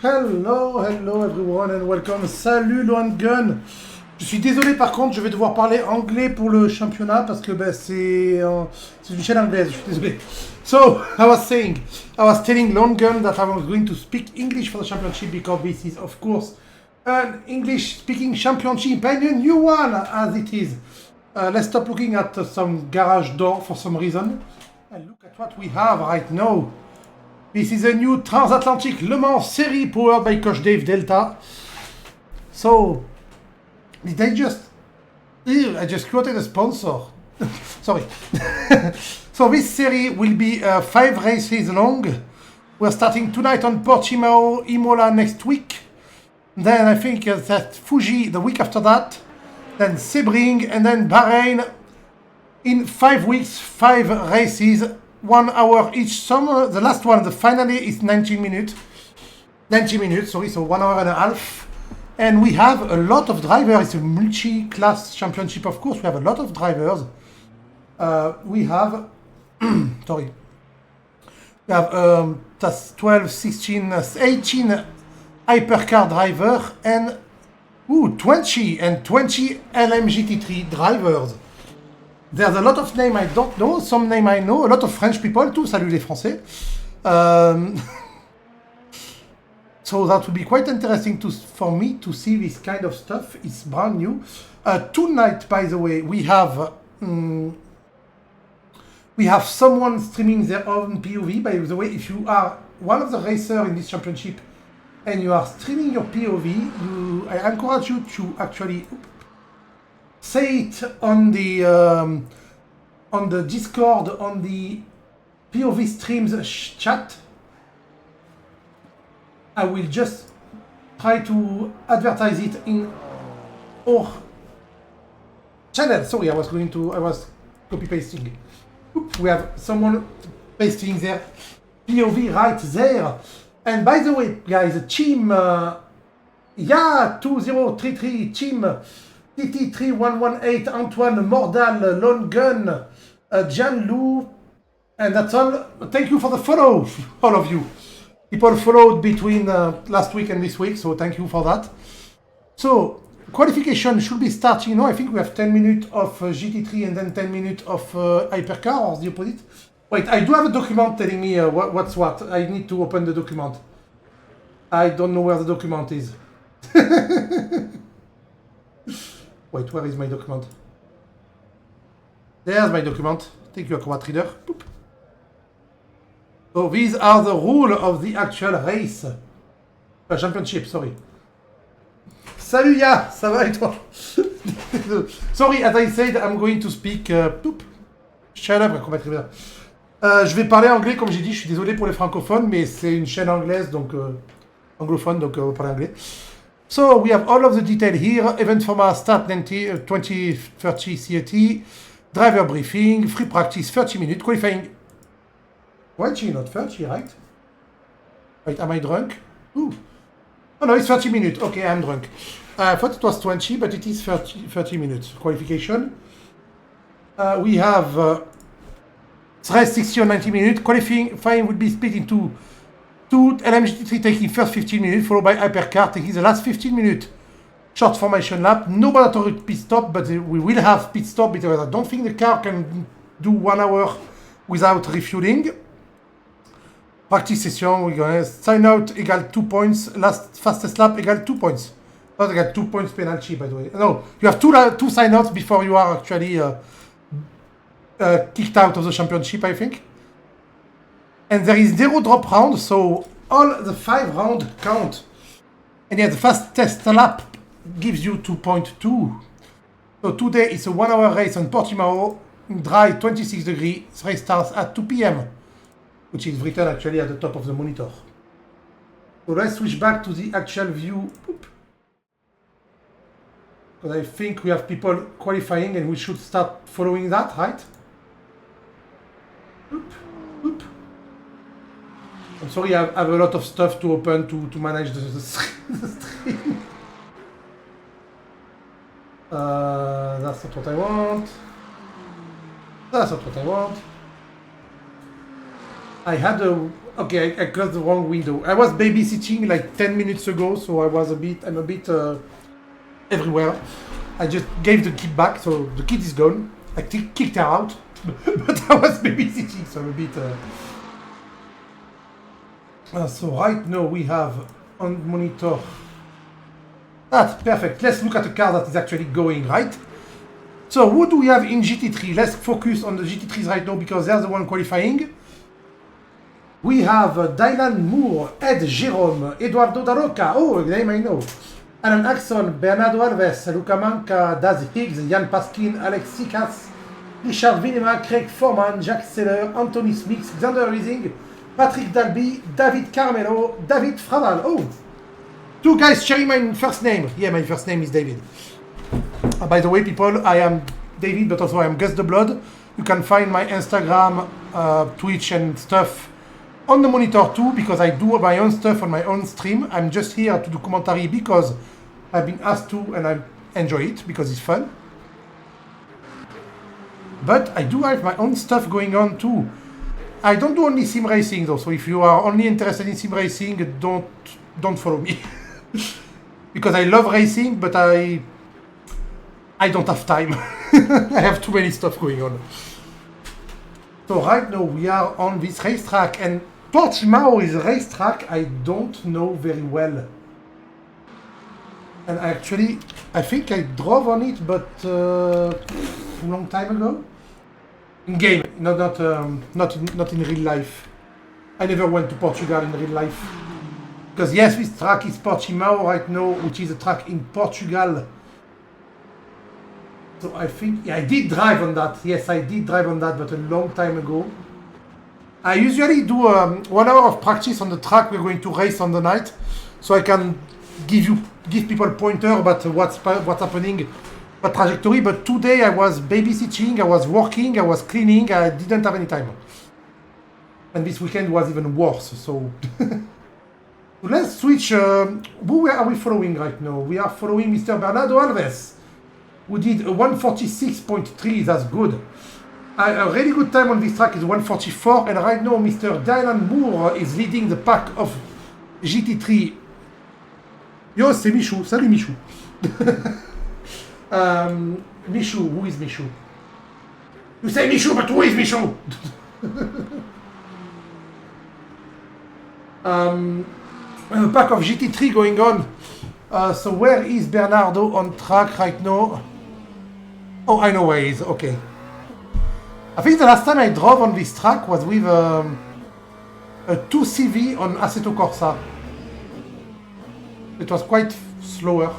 Hello everyone and welcome. Salut Loan Gun. Je suis désolé par contre, je vais devoir parler anglais pour le championnat parce que c'est une chaîne anglaise, je suis désolé. So, I was telling Loan Gun that I was going to speak English for the championship because this is of course an English speaking championship and a new one as it is. Let's stop looking at some garage door for some reason and look at what we have right now. This is a new Transatlantic Le Mans series powered by Coach Dave Delta. So, did I just quoted a sponsor. Sorry. So this series will be 5 races long. We're starting tonight on Portimao, Imola next week. Then I think that Fuji the week after that. Then Sebring and then Bahrain. In 5 weeks, 5 races. 1 hour each summer. The last one, the finale, is 90 minutes. 90 minutes, sorry, so 1 hour and a half. And we have a lot of drivers. It's a multi-class championship, of course. We have a lot of drivers. We have, sorry. We have that's 12, 16, 18 hypercar driver and 20 LMGT3 drivers. There's a lot of names I don't know, some names I know, a lot of French people too, salut les Français. So that would be quite interesting for me to see this kind of stuff. It's brand new. Tonight, by the way, we have someone streaming their own POV. By the way, if you are one of the racers in this championship and you are streaming your POV, I encourage you to actually say it on the Discord, on the POV streams chat. I will just try to advertise it in our channel. Sorry, I was copy pasting. We have someone pasting their POV right there. And by the way, guys, team 2033 team TT3118, Antoine, Mordal, Lone Gun, Jan Lou, and that's all. Thank you for the follow, all of you. People followed between last week and this week, so thank you for that. So, qualification should be starting now. I think we have 10 minutes of GT3 and then 10 minutes of hypercar, or the opposite. Wait, I do have a document telling me what's what. I need to open the document. I don't know where the document is. Wait, where is my document? There's my document. Thank you, Acrobat Reader. Boop. So these are the rules of the actual race. Championship, sorry. Salut Ya, ça va et toi? Sorry, as I said, I'm going to speak... Shut up, Acrobat Reader. Je vais parler anglais, comme j'ai dit, je suis désolé pour les francophones, mais c'est une chaîne anglaise, donc anglophone, donc on va parler anglais. So we have all of the detail here. Event format start 2030 CAT. Driver briefing. Free practice 30 minutes. Qualifying 20, not 30, right? Wait, am I drunk? Ooh. Oh no, it's 30 minutes. Okay, I'm drunk. I thought it was 20, but it is 30 minutes. Qualification. We have race 60 or 90 minutes. Qualifying would be split into 2 LMGT3 taking first 15 minutes, followed by hypercar taking the last 15 minutes. Short formation lap, no mandatory pit stop, but we will have pit stop because I don't think the car can do 1 hour without refueling. Practice session, we're gonna sign out equal 2 points, last fastest lap equal 2 points. Not equal 2 points penalty, by the way. No, you have two sign outs before you are actually kicked out of the championship, I think. And there is 0 drop round, so all the 5 rounds count. And yeah, the fastest lap gives you 2.2. So today it's a 1 hour race on Portimao, dry 26 degrees. Race starts at 2 p.m., which is written actually at the top of the monitor. So let's switch back to the actual view. Because I think we have people qualifying and we should start following that, right? I'm sorry, I have a lot of stuff to open to manage the stream. That's not what I want. That's not what I want. I had a... Okay, I closed the wrong window. I was babysitting like 10 minutes ago, so I'm a bit everywhere. I just gave the kid back, so the kid is gone. I kicked her out, but I was babysitting, so I'm a bit... so right now we have on monitor... That's perfect. Let's look at the car that is actually going, right? So who do we have in GT3? Let's focus on the GT3s right now because they're the one qualifying. We have Dylan Moore, Ed Jerome, Eduardo Daroca, oh, a name I know. Alan Axon, Bernardo Alves, Luca Manca, Daz Higgs, Jan Paskin, Alex Sikas, Richard Vinema, Craig Foreman, Jack Seller, Anthony Smith, Xander Rising, Patrick Dalby, David Carmelo, David Fraval. Oh, two guys sharing my first name. Yeah, my first name is David. By the way, people, I am David, but also I am Gus the Blood. You can find my Instagram, Twitch, and stuff on the monitor too, because I do my own stuff on my own stream. I'm just here to do commentary because I've been asked to, and I enjoy it because it's fun. But I do have my own stuff going on too. I don't do only sim racing though, so if you are only interested in sim racing, don't follow me. Because I love racing, but I don't have time. I have too many stuff going on. So right now we are on this racetrack, and Portimao is a racetrack I don't know very well. And actually, I think I drove on it, but a long time ago. In game, not in real life. I never went to Portugal in real life. Because yes, this track is Portimao right now, which is a track in Portugal. So I think, yeah, I did drive on that. Yes, I did drive on that, but a long time ago. I usually do 1 hour of practice on the track we're going to race on the night, so I can give people a pointer about what's happening, what trajectory. But today I was babysitting, I was working, I was cleaning, I didn't have any time. And this weekend was even worse. So let's switch. Who are we following right now? We are following Mr. Bernardo Alves, who did a 146.3, that's good. A really good time on this track is 144, and right now Mr. Dylan Moore is leading the pack of GT3. Yo, c'est Michou. Salut Michou. Michou, who is Michou? You say Michou, but who is Michou? A pack of GT3 going on. So where is Bernardo on track right now? Oh, I know where he is. Okay. I think the last time I drove on this track was with a 2CV on Assetto Corsa. It was quite slower.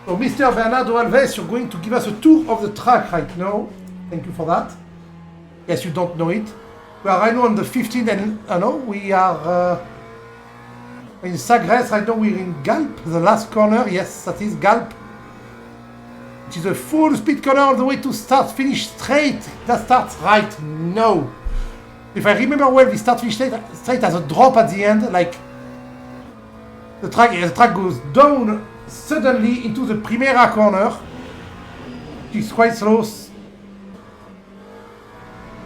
So Mr. Bernardo Alves, you're going to give us a tour of the track right now. Thank you for that. Yes, you don't know it. We are right now on the 15th, and we are in Sagres. Right now we're in Galp, the last corner. Yes, that is Galp. Which is a full speed corner all the way to start finish straight. That starts right now. If I remember well, the start finish straight has a drop at the end, like the track goes down suddenly into the Primera corner, which is quite slow,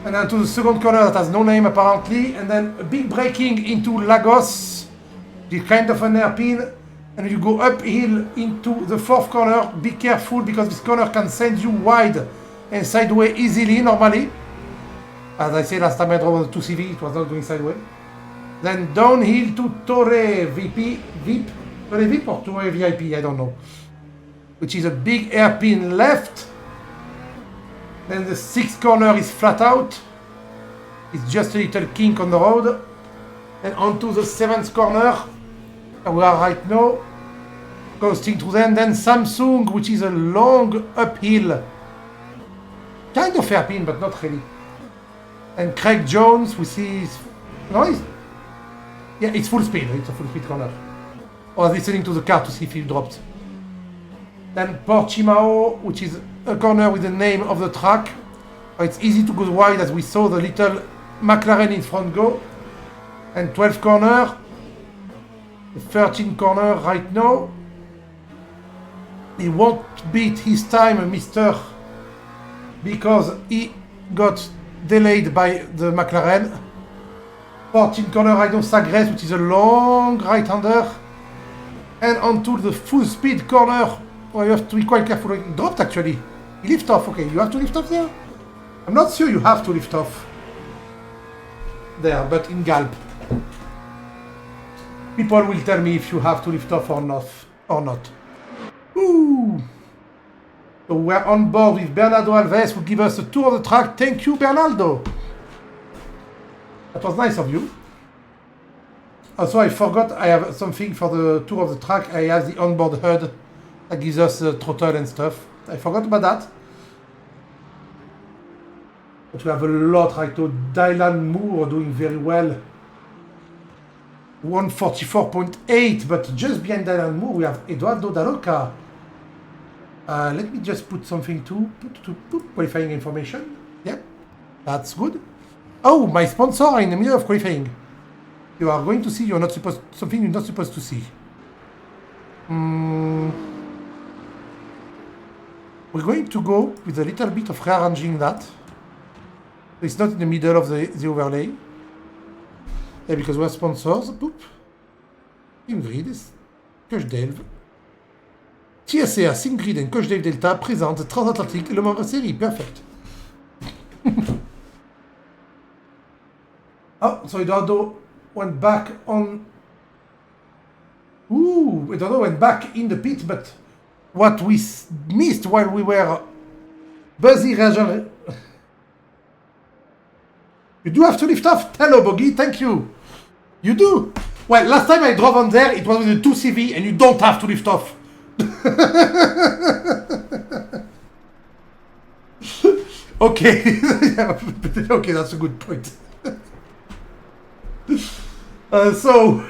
and then to the second corner that has no name apparently, and then a big braking into Lagos, the kind of an hairpin. And you go uphill into the fourth corner. Be careful because this corner can send you wide and sideways easily normally. As I said last time I drove the 2CV, it was not going sideways. Then downhill to Torre VIP, Torre VIP or Torre VIP, I don't know. Which is a big hairpin left. Then the sixth corner is flat out. It's just a little kink on the road. And onto the seventh corner. We are right now coasting to them. Then Samsung, which is a long uphill, kind of hairpin, but not really. And Craig Jones, we see, it's full speed. It's a full speed corner. I was listening to the car to see if he dropped. Then Portimao, which is a corner with the name of the track. It's easy to go wide as we saw the little McLaren in front go. And 12th corner. The 13th corner right now. He won't beat his time, Mr. because he got delayed by the McLaren. 14 corner right now, Sagres, which is a long right-hander. And onto the full speed corner. Well, you have to be quite careful. He dropped actually. He lift off. Okay, you have to lift off there? I'm not sure you have to lift off. There, but in Galp. People will tell me if you have to lift off or not. Ooh. So we're on board with Bernardo Alves, who give us a tour of the track. Thank you, Bernardo. That was nice of you. Also, I forgot I have something for the tour of the track. I have the onboard HUD that gives us the throttle and stuff. I forgot about that. But we have a lot right now. Dylan Moore doing very well. 144.8, but just behind Dylan Moore we have Eduardo Daroca. Let me just put something to qualifying information. Yep, that's good. Oh, my sponsor are in the middle of qualifying. You are going to see something you're not supposed to see. We're going to go with a little bit of rearranging that. It's not in the middle of the overlay. Yeah, because we're sponsors. Boop. Ingrid, Coach Delve. TSR, Ingrid and Coach Dave Delta présente Transatlantic, le membre série. Perfect. Oh, so Eduardo went back on. Ooh, Eduardo went back in the pit, but what we missed while we were busy rearranging. You do have to lift off. Hello, Boggy. Thank you. You do. Well, last time I drove on there, it was with a 2CV, and you don't have to lift off. Okay. Okay, that's a good point. So...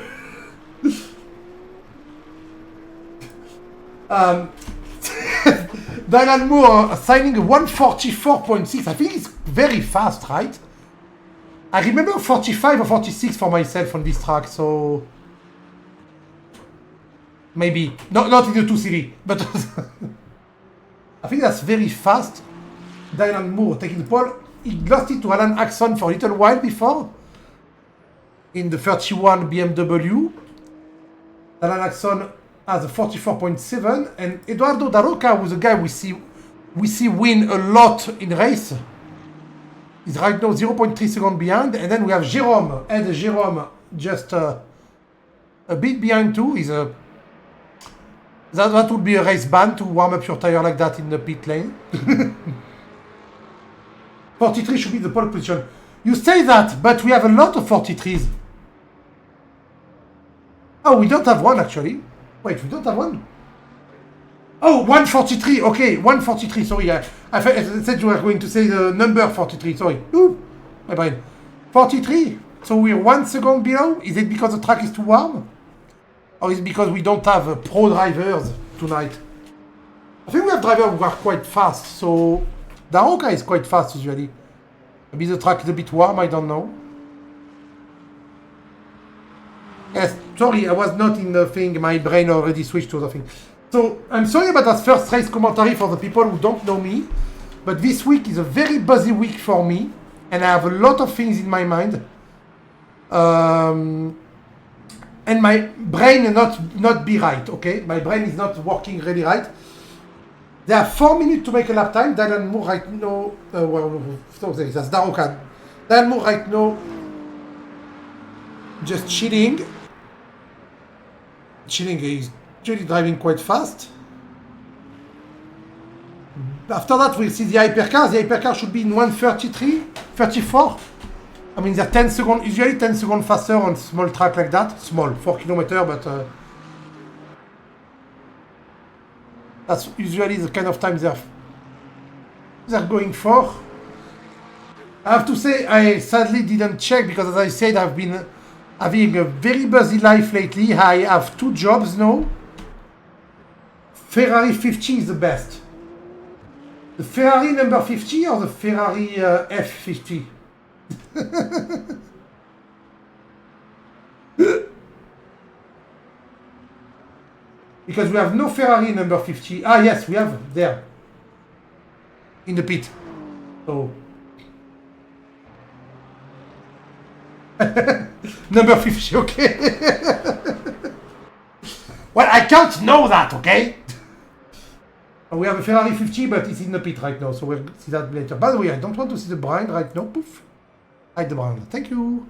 Dylan Moore signing a 144.6. I think it's very fast, right? I remember 45 or 46 for myself on this track, so... Maybe. No, not in the 2CV, but... I think that's very fast. Dylan Moore taking the pole. He lost it to Alan Axon for a little while before. In the 31 BMW. Alan Axon has a 44.7. And Eduardo Daroca was a guy we see win a lot in race. He's right now 0.3 seconds behind. And then we have Jérôme. And Jérôme just a bit behind too. He's a... That would be a race ban to warm up your tire like that in the pit lane. 43 should be the pole position. You say that, but we have a lot of 43s. Oh, we don't have one actually. Wait, we don't have one? Oh, 143. Okay, 143. Sorry, I said you were going to say the number 43. Sorry. Ooh, my brain. 43. So we're 1 second below. Is it because the track is too warm? Or is it because we don't have pro drivers tonight? I think we have drivers who are quite fast. So Daroca is quite fast usually. Maybe the track is a bit warm, I don't know. Yes, sorry, I was not in the thing. My brain already switched to the thing. So I'm sorry about that first race commentary for the people who don't know me. But this week is a very busy week for me. And I have a lot of things in my mind. And my brain not be right, okay? My brain is not working really right. There are 4 minutes to make a lap time. Dylan Moore right now... that's Daroca. Dylan Moore right now... just chilling. Chilling, he's really driving quite fast. After that, we'll see the hypercar. The hypercar should be in 133, 34. I mean, they're 10 seconds, usually 10 seconds faster on small track like that. Small, 4 kilometers, but that's usually the kind of time they're going for. I have to say, I sadly didn't check because, as I said, I've been having a very busy life lately. I have 2 jobs now. Ferrari 50 is the best. The Ferrari number 50 or the Ferrari F50? Because we have no Ferrari number 50. Ah, yes, we have there. In the pit. So Number 50, okay. Well, I can't know that, okay? We have a Ferrari 50, but it's in the pit right now, so we'll see that later. By the way, I don't want to see the brand right now. Poof. Hide the brand. Thank you.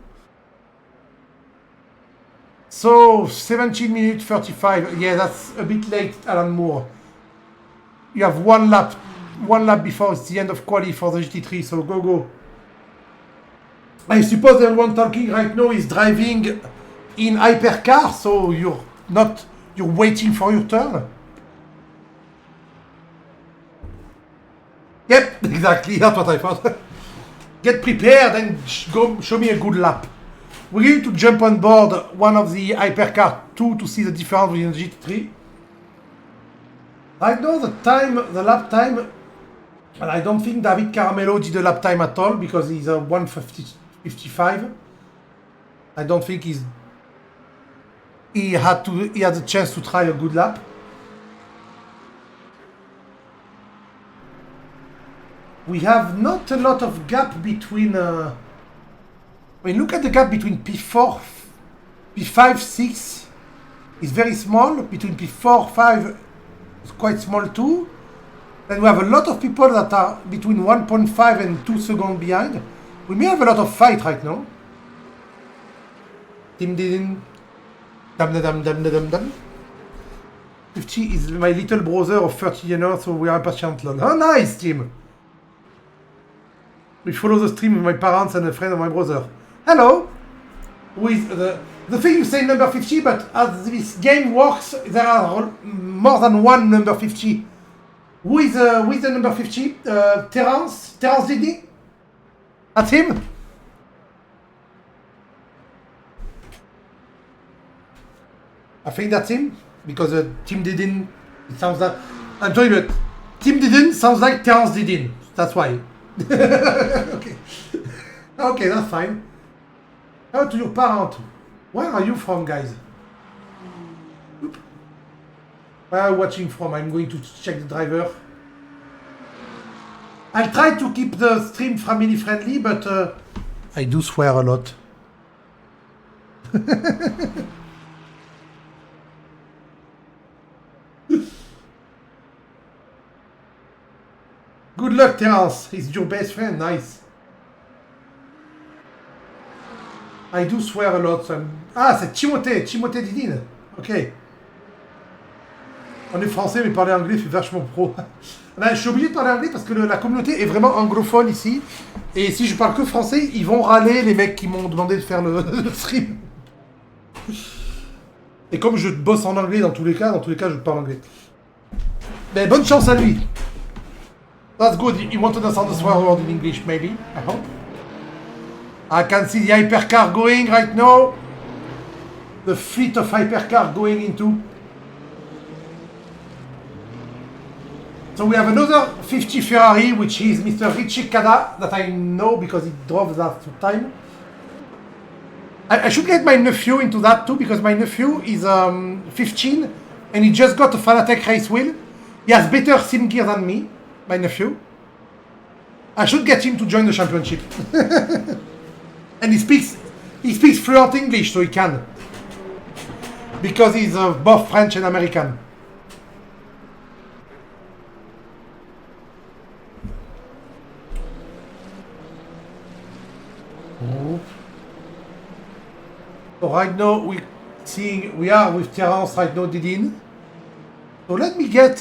So, 17 minutes 35. Yeah, that's a bit late, Alan Moore. You have one lap before it's the end of quali for the GT3, so go. I suppose everyone talking right now is driving in hypercar, so you're waiting for your turn. Yep, exactly, that's what I thought. Get prepared and go show me a good lap. We're going to jump on board one of the hypercar 2 to see the difference between the GT3. Right now the lap time, and I don't think David Caramello did a lap time at all because he's a 1:55. I don't think he had the chance to try a good lap. We have not a lot of gap between. I mean, look at the gap between P4, P5, 6 is very small. Between P4, 5 is quite small too. Then we have a lot of people that are between 1.5 and 2 seconds behind. We may have a lot of fight right now. Tim Didin. Dum. 50 is my little brother of 30 years, so we are patient. Oh, nice, Tim. We follow the stream with my parents and a friend of my brother. Hello! With the thing you say number 50, but as this game works, there are more than one number 50. Who is the number 50? Terence Didi? That's him? I think that's him, because Tim Didin, it sounds like... I'm sorry, but Tim Didin sounds like Terence Didin. That's why. Okay. Okay, that's fine. How to your parent? Where are you from, guys? Oop. Where are you watching from? I'm going to check the driver. I'll try to keep the stream family friendly, but I do swear a lot. Good luck, Terence. He's your best friend. Nice. I do swear a lot. So ah, c'est Timothée Didine. Ok. On est français, mais parler anglais fait vachement pro. Ben, je suis obligé de parler anglais parce que la communauté est vraiment anglophone ici. Et si je parle que français, ils vont râler, les mecs qui m'ont demandé de faire le stream. Et comme je bosse en anglais dans tous les cas, je parle anglais. Ben, bonne chance à lui. That's good. You want to understand the swear word in English, maybe? I hope. I can see the hypercar going right now. The fleet of hypercar going into. So we have another 50 Ferrari, which is Mr. Richie Cada, that I know because he drove that time. I should get my nephew into that too, because my nephew is 15 and he just got a Fanatec race wheel. He has better sim gear than me, my nephew. I should get him to join the championship. And he speaks fluent English, so he can. Because he's both French and American. Oh. So right now we are with Terence right now, Didin. So let me get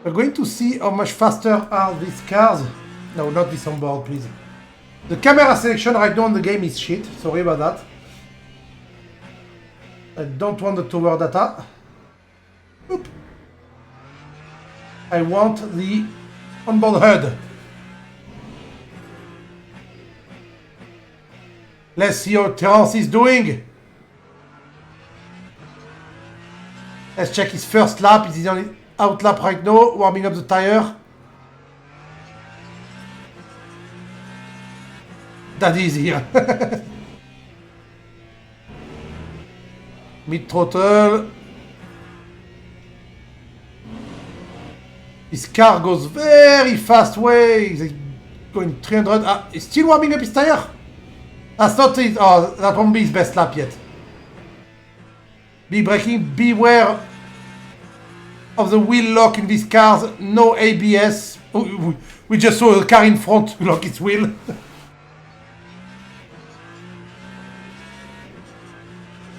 we're going to see how much faster are these cars. No, not this on board, please. The camera selection right now on the game is shit. Sorry about that. I don't want the tower data. Oop. I want the onboard HUD. Let's see how Terence is doing. Let's check his first lap. He's on the out lap right now, warming up the tire. That is here. Mid throttle. His car goes very fast ways. It going 300. He's still warming up his tire? That's not it. Oh, that won't be his best lap yet. Be braking. Beware of the wheel lock in these cars. No ABS. Oh, we just saw a car in front lock its wheel.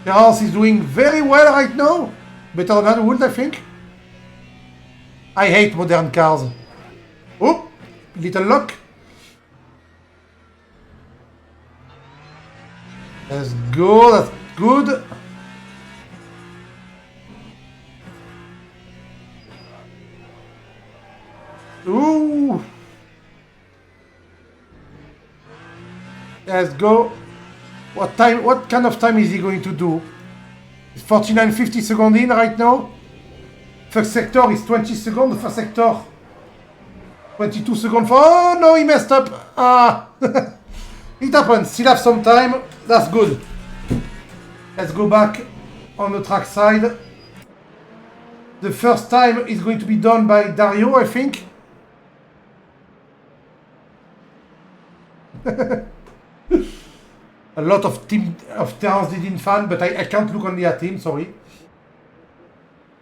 Terence is doing very well right now. Better than Wood, I think. I hate modern cars. Oh, little lock. Let's go, that's good. Ooh. Let's go. What kind of time is he going to do? It's 49.50 seconds in right now. First sector is 20 seconds. The first sector 22 seconds for... Oh no, he messed up. Ah. It happens. Still have some time. That's good. Let's go back on the track side. The first time is going to be done by Dario, I think. A lot of team of Terence didn't fan, but I can't look only at him, sorry.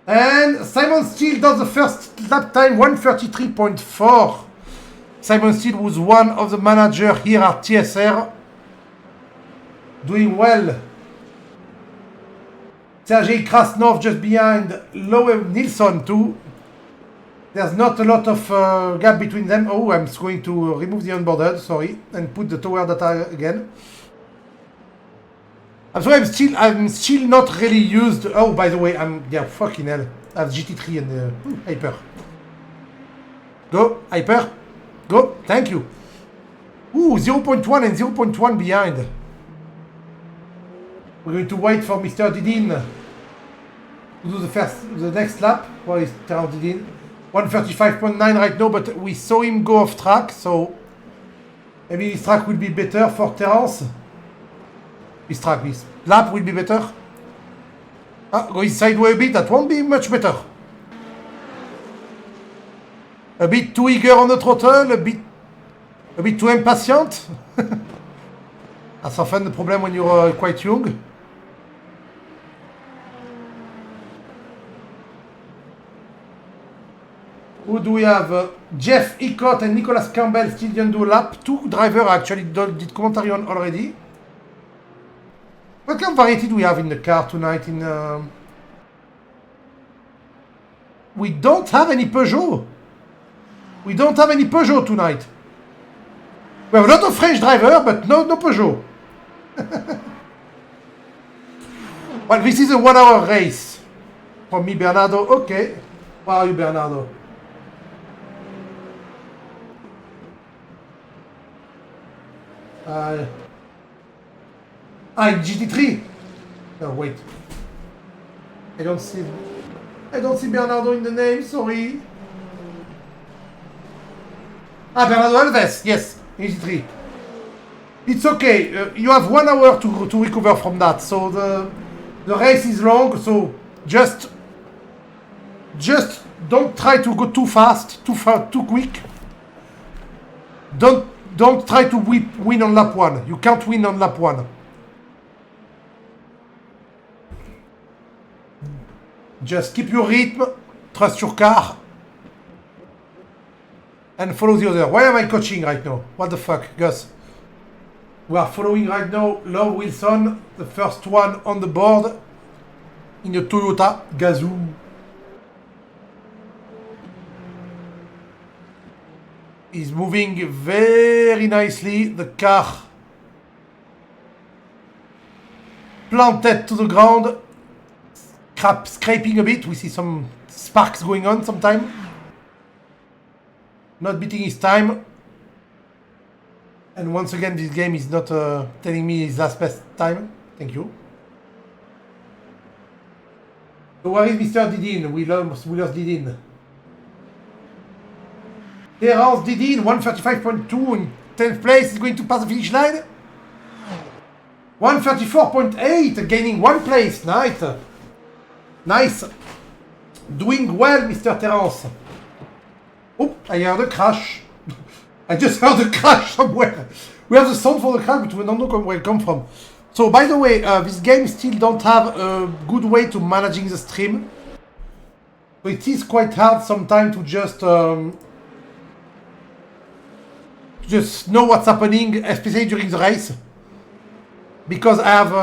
And Simon Steele does the first lap time 1:33.4. Simon Steele was one of the managers here at TSR. Doing well. Sergei Krasnov just behind Lowe Nilsson too. There's not a lot of gap between them. Oh, I'm going to remove the onboarded, sorry, and put the tower data again. I'm sorry, I'm still not really used. Oh, by the way, yeah, fucking hell. I have GT3 and Hyper. Go, Hyper. Go, thank you. Ooh, 0.1 and 0.1 behind. We're going to wait for Mr. Didin to do the next lap. Where is Terence Didin? 1:35.9 right now, but we saw him go off track, so maybe this track will be better for Terence. This lap will be better. Going sideways a bit, that won't be much better. A bit too eager on the throttle, a bit too impatient. That's often the problem when you're quite young. Who do we have? Jeff Ecott and Nicholas Campbell still didn't do a lap. Two drivers actually did commentary on already. What kind of variety do we have in the car tonight? We don't have any Peugeot. We don't have any Peugeot tonight. We have a lot of French drivers, but no Peugeot. Well, this is a 1 hour race. For me, Bernardo. Okay. Where are you, Bernardo? GT3. No, wait. I don't see Bernardo in the name. Sorry. Bernardo Alves. Yes, GT3. It's okay. You have 1 hour to recover from that. So the race is long. So just don't try to go too fast, too quick. Don't try to win on lap 1. You can't win on lap 1. Just keep your rhythm, trust your car, and follow the other. Why am I coaching right now? What the fuck, Gus? We are following right now Love Wilson, the first one on the board in a Toyota Gazoo. He's moving very nicely. The car planted to the ground, scraping a bit. We see some sparks going on sometime. Not beating his time. And once again, this game is not telling me his last best time. Thank you. So where is Mr. Didin? We lost Didin. Terence Didin, 1:35.2 in 10th place, is going to pass the finish line. 1:34.8, gaining 1 place. Nice. Nice. Doing well, Mr. Terence. Oh, I heard a crash. I just heard a crash somewhere. We have the sound for the crash, but we don't know where it come from. So, by the way, this game still don't have a good way to managing the stream. So it is quite hard sometimes to just know what's happening, especially during the race. Because I have,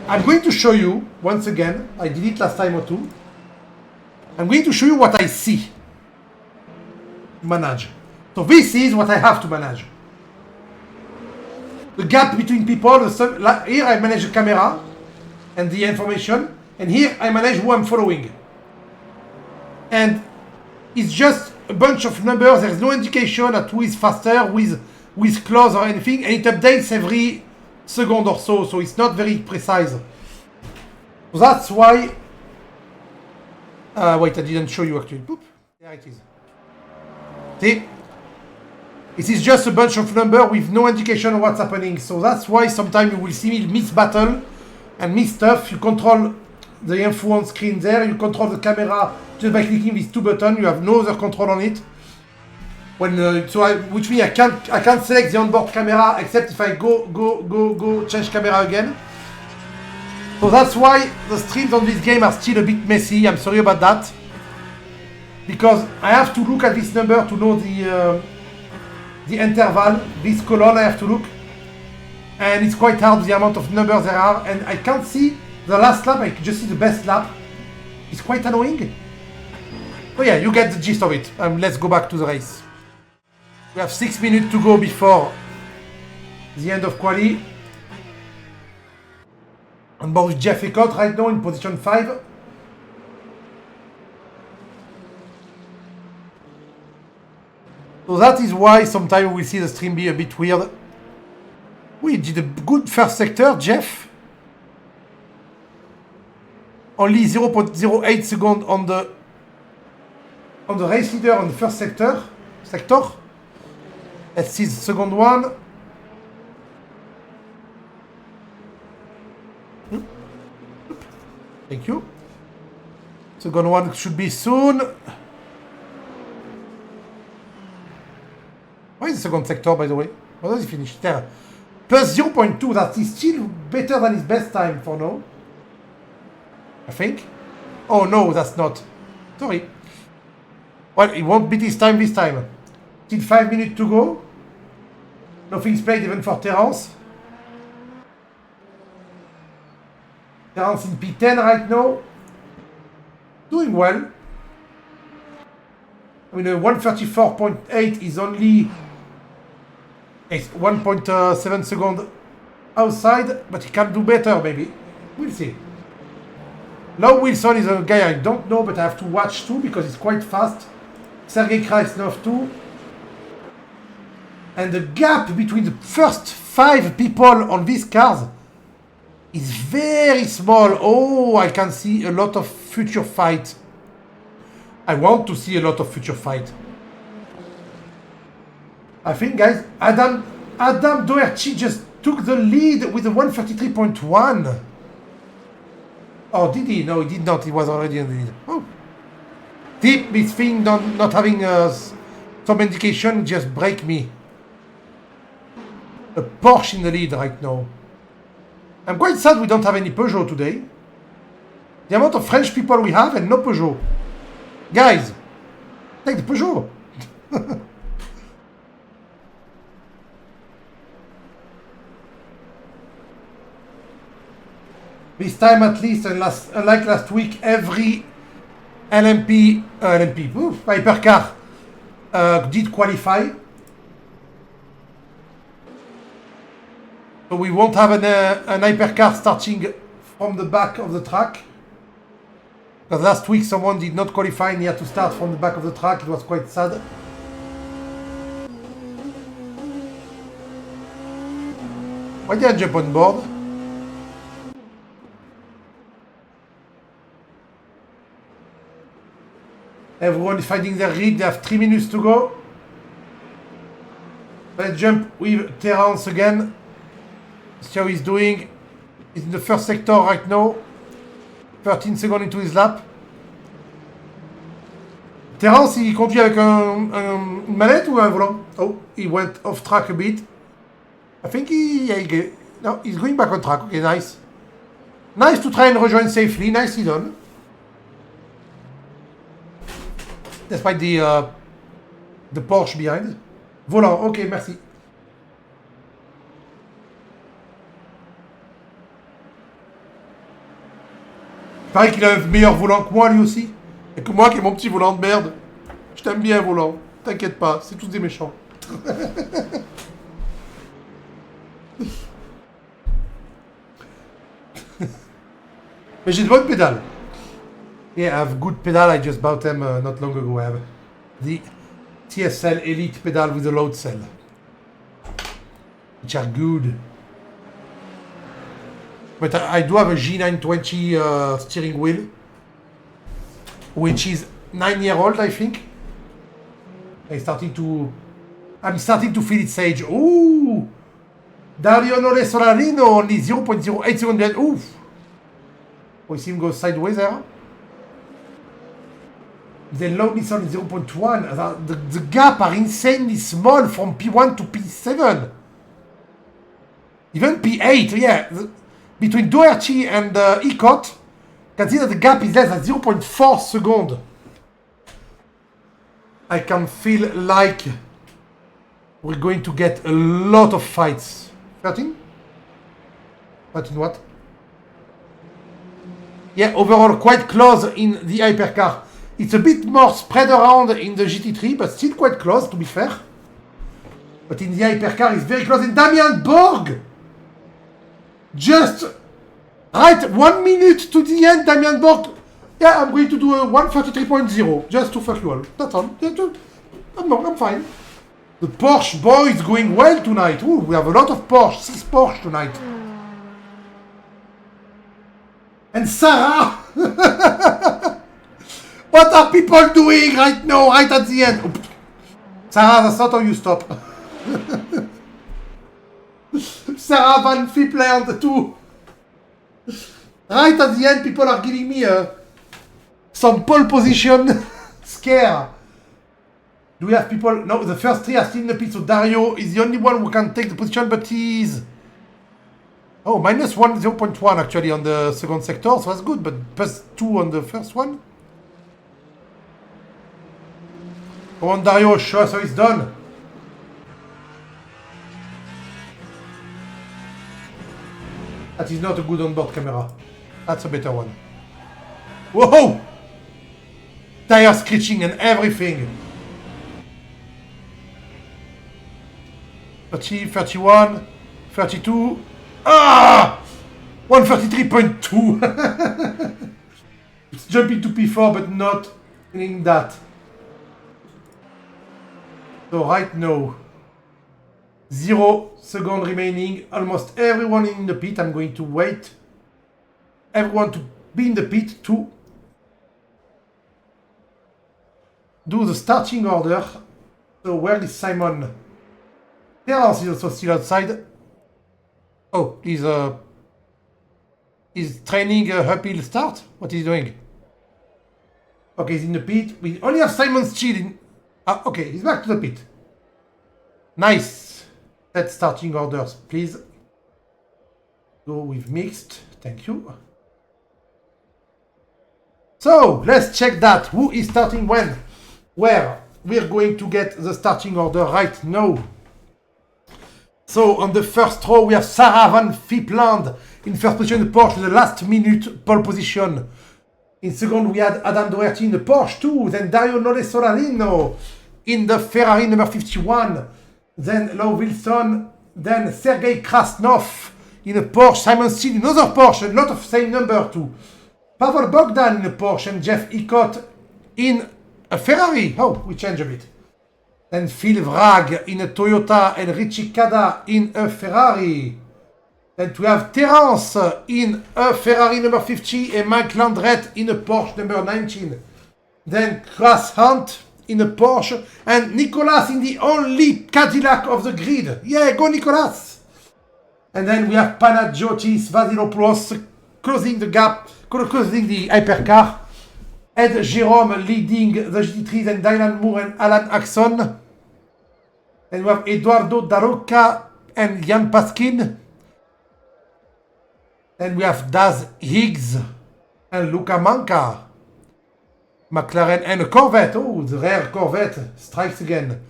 I'm going to show you once again. I did it last time or two. I'm going to show you what I see. Manage. So this is what I have to manage. The gap between people. Here I manage the camera and the information, and here I manage who I'm following. And it's just a bunch of numbers. There's no indication at who is faster, who is close or anything, and it updates every second or so, so it's not very precise. So that's why. Wait, I didn't show you actually. Oop, there it is. See? It is just a bunch of numbers with no indication of what's happening. So that's why sometimes you will see me miss battle and miss stuff. You control the info on screen there. You control the camera just by clicking these two buttons. You have no other control on it. Which means I can't select the onboard camera except if I go change camera again. So that's why the streams on this game are still a bit messy. I'm sorry about that. Because I have to look at this number to know the interval, this column I have to look. And it's quite hard the amount of numbers there are. And I can't see the last lap, I can just see the best lap. It's quite annoying. Oh yeah, you get the gist of it. Let's go back to the race. We have 6 minutes to go before the end of quali. On board with Jeff Eckott right now in position 5. So that is why sometimes we see the stream be a bit weird. We did a good first sector, Jeff. Only 0.08 seconds on the race leader on the first sector. Let's see the second one. Thank you. Second one should be soon. Why is the second sector, by the way? What does he finish? There. Plus 0.2. That is still better than his best time for now. I think. Oh no, that's not. Sorry. Well, he won't beat his time this time. Still 5 minutes to go. Nothing's played even for Terence. Terence in P10 right now. Doing well. I mean, 134.8 is only 1.7 seconds outside, but he can do better maybe. We'll see. Now Wilson is a guy I don't know, but I have to watch too because he's quite fast. Sergei Krasnov too. And the gap between the first 5 people on these cars is very small. Oh, I can see a lot of future fight. I want to see a lot of future fight. I think, guys, Adam Doherty just took the lead with a 133.1. Oh, did he? No, he did not. He was already in the lead. Oh. This thing not having some indication just break me. A Porsche in the lead right now. I'm quite sad we don't have any Peugeot today. The amount of French people we have and no Peugeot. Guys, take the Peugeot. This time at least, unlike last week, every hypercar did qualify. So we won't have an hypercar starting from the back of the track. Because last week someone did not qualify and he had to start from the back of the track. It was quite sad. Why did I jump on board? Everyone is finding their lead. They have 3 minutes to go. Let's jump with Terence again. See how he's doing. He's in the first sector right now. 13 seconds into his lap. Terence, il conduit avec une manette ou un volant? Oh, he went off track a bit. I think no, he's going back on track. Okay, nice. Nice to try and rejoin safely. Nicely done. Despite the Porsche behind. Volant, ok, merci. Pareil qu'il a un meilleur volant que moi, lui aussi. Et que moi qui ai mon petit volant de merde. Je t'aime bien, volant. T'inquiète pas, c'est tous des méchants. Mais j'ai de bonnes pédales. Yeah, I have good pedal. I just bought them not long ago. I have the TSR Elite pedal with a load cell, which are good. But I do have a G920 steering wheel, which is 9-year-old, I think. I'm starting to feel its age. Ooh! Dario Nole Solarino only 0.08 seconds behind. Oof! We see him go sideways there. The low Nissan 0.1. The gap are insanely small from P1 to P7. Even P8, yeah. Between Doherty and Ecot, you can see that the gap is less than 0.4 seconds. I can feel like we're going to get a lot of fights. 13? 13 what? Yeah, overall quite close in the hypercar. It's a bit more spread around in the GT3, but still quite close, to be fair. But in the hypercar, it's very close. And Damian Borg! Just right 1 minute to the end, Damian Borg. Yeah, I'm going to do a 133.0, just to fuck you all. That's all. I'm fine. The Porsche boy is going well tonight. Ooh, we have a lot of Porsche, 6 Porsche tonight. And Sarah! What are people doing right now, right at the end? Oops. Sarah, that's not how you stop. Sarah Van Fipland too. Right at the end, people are giving me some pole position scare. Do we have people? No, the first 3 are still in the pit, so Dario is the only one who can take the position, but he's... Oh, minus 1, 0.1 actually on the second sector, so that's good, but plus 2 on the first one. Come on, Dario, show us how it's done. That is not a good onboard camera. That's a better one. Whoa! Tire screeching and everything. 30, 31, 32. Ah! 133.2. It's jumping to P4, but not in that. So right now, 0 seconds remaining. Almost everyone in the pit. I'm going to wait. Everyone to be in the pit to do the starting order. So where is Simon? Terence is also still outside. Oh, he's training a uphill start. What is he doing? Okay, he's in the pit. We only have Simon still in. Ah, okay, he's back to the pit. Nice. Set starting orders, please. Go with mixed. Thank you. So, let's check that. Who is starting when? Where? We're going to get the starting order right now. So, on the first row, we have Sarah Van Fipland in first position in the Porsche, the last minute pole position. In second, we had Adam Doherty in the Porsche 2, then Dario Nole Solarino in the Ferrari number 51, then Lau Wilson, then Sergei Krasnov in a Porsche, Simon Steele in another Porsche, a lot of same number too. Pavel Bogdan in a Porsche and Jeff Ecott in a Ferrari. Oh, we change a bit. Then Phil Vrag in a Toyota and Richie Kada in a Ferrari. Then we have Terence in a Ferrari number 50 and Mike Landret in a Porsche number 19. Then Chris Hunt in a Porsche and Nicolas in the only Cadillac of the grid. Yeah, go Nicolas! And then we have Panagiotis Vasilopoulos closing the gap, closing the hypercar. Ed Jerome leading the GT3s and Dylan Moore and Alan Axon. And we have Eduardo Daroca and Jan Paskin. And we have Daz Higgs and Luca Manca. McLaren and a Corvette. Oh, the rare Corvette strikes again.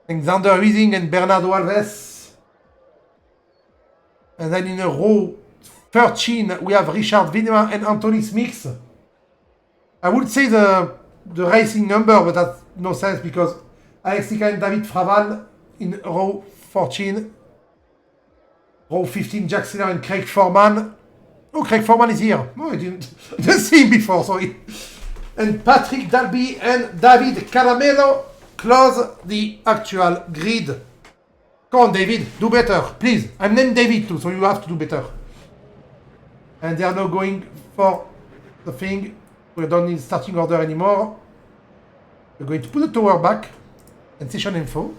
And Xander Wiesing and Bernardo Alves. And then in a row 13, we have Richard Vinema and Anthony Smix. I would say the racing number, but that's no sense because Alex Tika and David Fraval in row 14. Row 15, Jack Siller and Craig Foreman. Oh, Craig Foreman is here. No, I didn't see him before, sorry. And Patrick Dalby and David Caramelo close the actual grid. Come on, David, do better, please. I'm named David too, so you have to do better. And they are now going for the thing. We don't need starting order anymore. We're going to put the tower back and session info.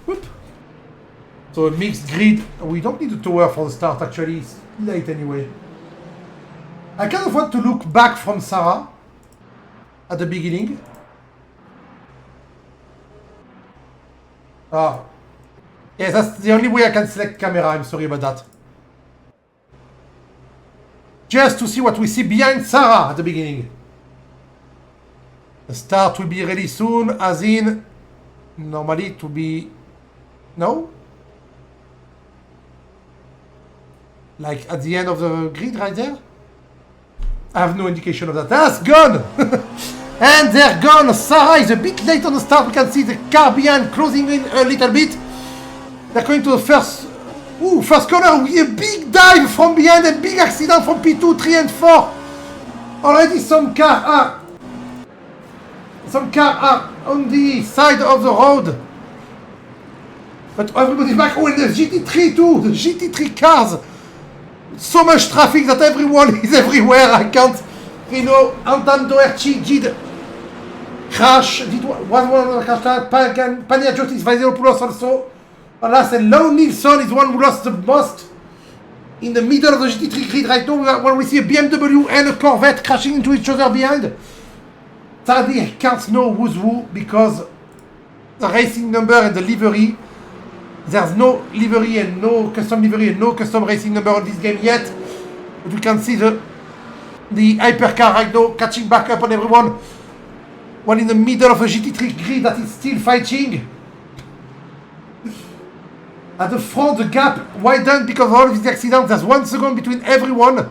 Whoop. So a mixed grid. We don't need the tower for the start actually. It's late anyway. I kind of want to look back from Sarah at the beginning. Ah. Yes, that's the only way I can select camera. I'm sorry about that. Just to see what we see behind Sarah at the beginning. The start will be ready soon, as in normally it will be no? Like at the end of the grid right there? I have no indication of that. That's gone! And they're gone! Sarah is a bit late on the start. We can see the car behind closing in a little bit. They're going to the first corner. We a big dive from behind and big accident from P2, 3 and 4. Already some car are on the side of the road. But everybody's back. Oh, and the GT3 too. The GT3 cars. So much traffic that everyone is everywhere. I can't. You know, Anton Doherty did crash. Was one of the crash. Panagiotis Vaiselopoulos also. Alas, and Lone Nilsson is one who lost the most in the middle of the GT3 grid right now, when we see a BMW and a Corvette crashing into each other behind. Sadly, I can't know who's who because the racing number and the livery, there's no livery and no custom livery and no custom racing number on this game yet. But we can see the hypercar right now catching back up on everyone. One in the middle of a GT3 grid that is still fighting. At the front, the gap widened because of all of these accidents. There's 1 second between everyone.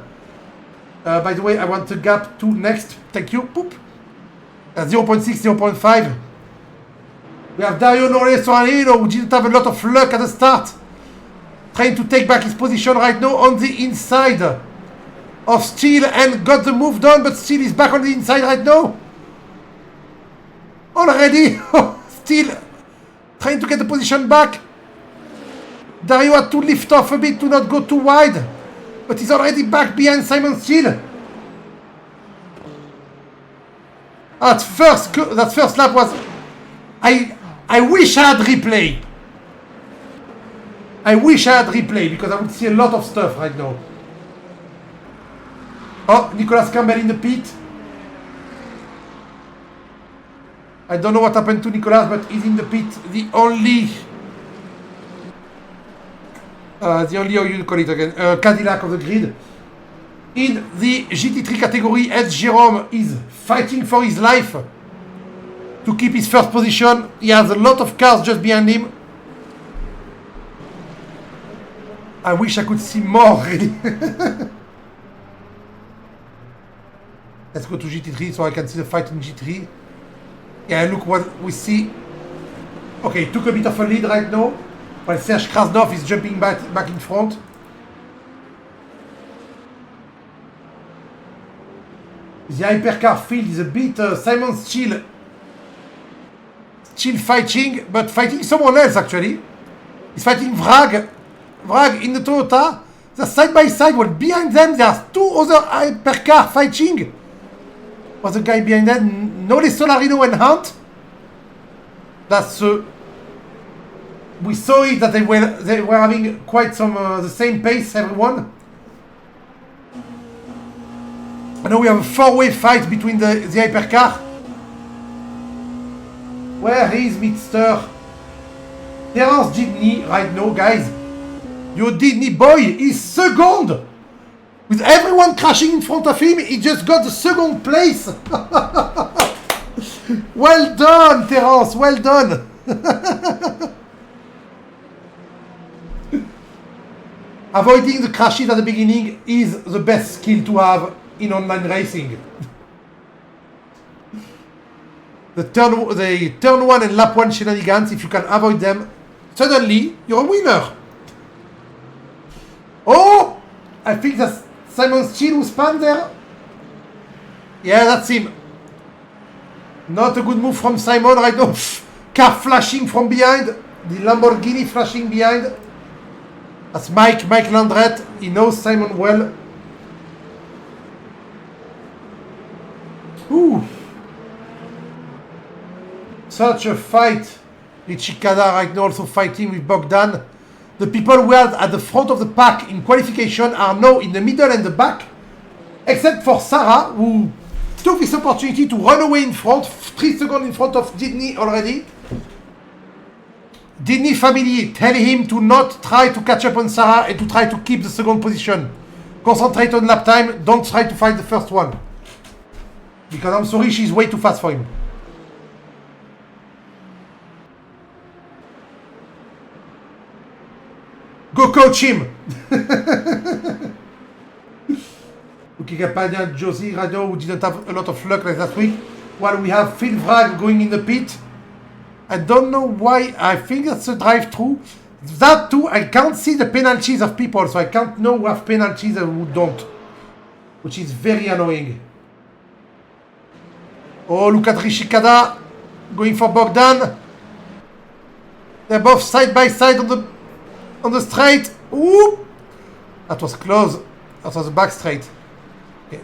By the way, I want the gap to next. Thank you. Poop. 0.6, 0.5. We have Dario Norris-Soralino, who didn't have a lot of luck at the start. Trying to take back his position right now on the inside of Steele and got the move done, but Steele is back on the inside right now. Already. Steele trying to get the position back. Dario had to lift off a bit to not go too wide, but he's already back behind Simon Steele. That first lap was... I wish I had replay. I wish I had replay because I would see a lot of stuff right now. Oh, Nicolas Campbell in the pit. I don't know what happened to Nicolas, but he's in the pit. The only how you call it again, Cadillac of the grid. In the GT3 category, Ed Jerome is fighting for his life to keep his first position. He has a lot of cars just behind him. I wish I could see more, really. Let's go to GT3 so I can see the fight in GT3. Yeah, look what we see. Okay, took a bit of a lead right now. While Serge Krasnov is jumping back in front. The hypercar field is a bit Simon Steele fighting, but fighting someone else actually. He's fighting Vrag in the Toyota. They're side by side, while behind them there's 2 other hypercar fighting. Was the guy behind them? Nole Solarino and Hunt. That's we saw it that they were having quite some the same pace, everyone. And now we have a four-way fight between the hypercar. Where is Mr. Terence Didney right now, guys? Your Didney boy is second! With everyone crashing in front of him, he just got the second place! Well done, Terence, well done! Avoiding the crashes at the beginning is the best skill to have in online racing. The turn 1 and lap 1 shenanigans, if you can avoid them, suddenly you're a winner. Oh! I think that's Simon Steele who spun there. Yeah, that's him. Not a good move from Simon right now. Car flashing from behind. The Lamborghini flashing behind. That's Mike Landrette. He knows Simon well. Ooh. Such a fight. Richikada right now also fighting with Bogdan. The people who are at the front of the pack in qualification are now in the middle and the back. Except for Sarah, who took this opportunity to run away in front. 3 seconds in front of Didney already. Didney family tell him to not try to catch up on Sarah and to try to keep the second position. Concentrate on lap time. Don't try to fight the first one. Because I'm sorry, she's way too fast for him. Go coach him! Okay, Capania Josie Rado, who didn't have a lot of luck like last week. While we have Phil Vrag going in the pit. I don't know why. I think that's a drive-through. That too, I can't see the penalties of people, so I can't know who have penalties and who don't. Which is very annoying. Oh, look at Rishikada going for Bogdan. They're both side by side on the straight. Ooh! That was close. That was a back straight. Okay.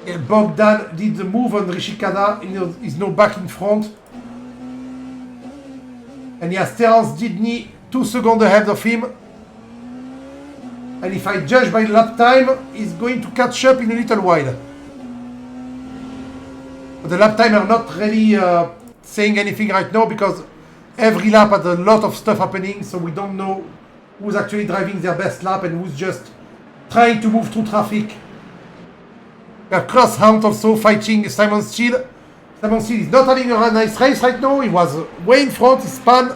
Yeah, Bogdan did the move on Rishikada. He's now back in front. And he has Terence Didney 2 seconds ahead of him. And if I judge by lap time, he's going to catch up in a little while. But the lap time are not really saying anything right now because every lap had a lot of stuff happening, so we don't know who's actually driving their best lap and who's just trying to move through traffic. We have Cross Hunt also fighting Simon Steele. Simon Steele is not having a nice race right now. He was way in front, he spun,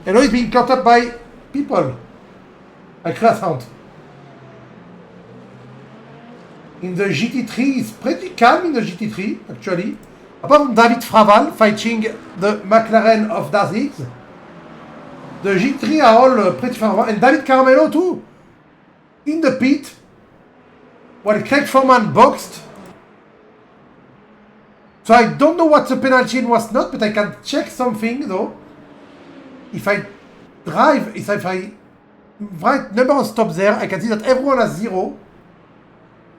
and now he's being caught up by people. Like Cross Hunt. In the GT3, it's pretty calm in the GT3, actually. Apart from David Fraval fighting the McLaren of Dazix. The GT3 are all pretty far. And David Caramello too. In the pit. While Craig Foreman boxed. So I don't know what the penalty and what's not, but I can check something though. If I drive, if I write number of stops there, I can see that everyone has 0.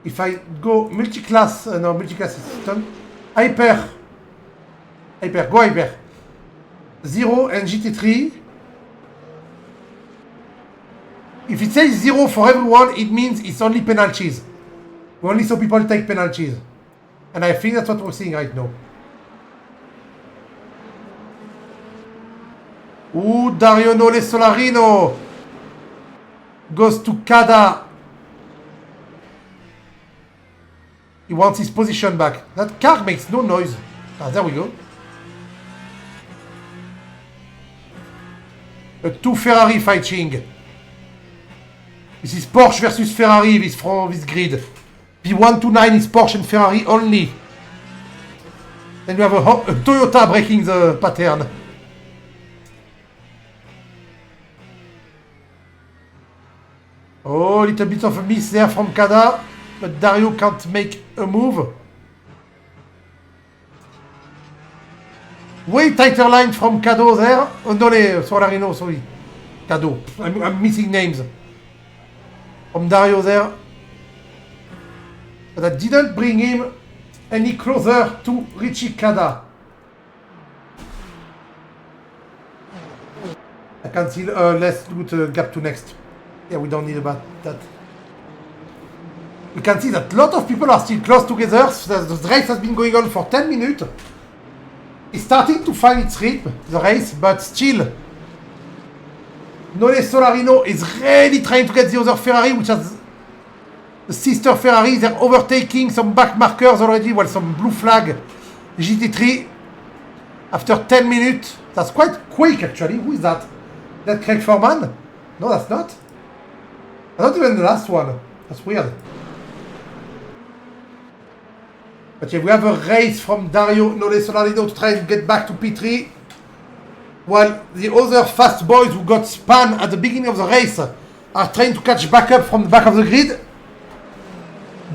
If I go multi-class system, hyper, go hyper, 0 and GT3. If it says 0 for everyone, it means it's only penalties. We only saw people take penalties. And I think that's what we're seeing right now. Ooh, Dario Nole Solarino goes to Kada. He wants his position back. That car makes no noise. Ah, there we go. A 2 Ferrari fighting. This is Porsche versus Ferrari, this grid. P129 is Porsche and Ferrari only. Then we have a Toyota breaking the pattern. Oh, little bit of a miss there from Kada. But Dario can't make a move. Way tighter line from Cado there. Oh no, Solarino, sorry. Cado. I'm missing names. From Dario there. But that didn't bring him any closer to Richie Kada. I can see less good gap to next. Yeah, we don't need about that. You can see that a lot of people are still close together. The race has been going on for 10 minutes. It's starting to find its rhythm, the race, but still. Nole Solarino is really trying to get the other Ferrari, which has the sister Ferrari. They're overtaking some back markers already, well, some blue flag GT3 after 10 minutes. That's quite quick, actually. Who is that? That Craig Foreman? No, that's not. Not even the last one. That's weird. But yeah, we have a race from Dario Nole Solarino to try and get back to P3. While the other fast boys who got spun at the beginning of the race are trying to catch back up from the back of the grid.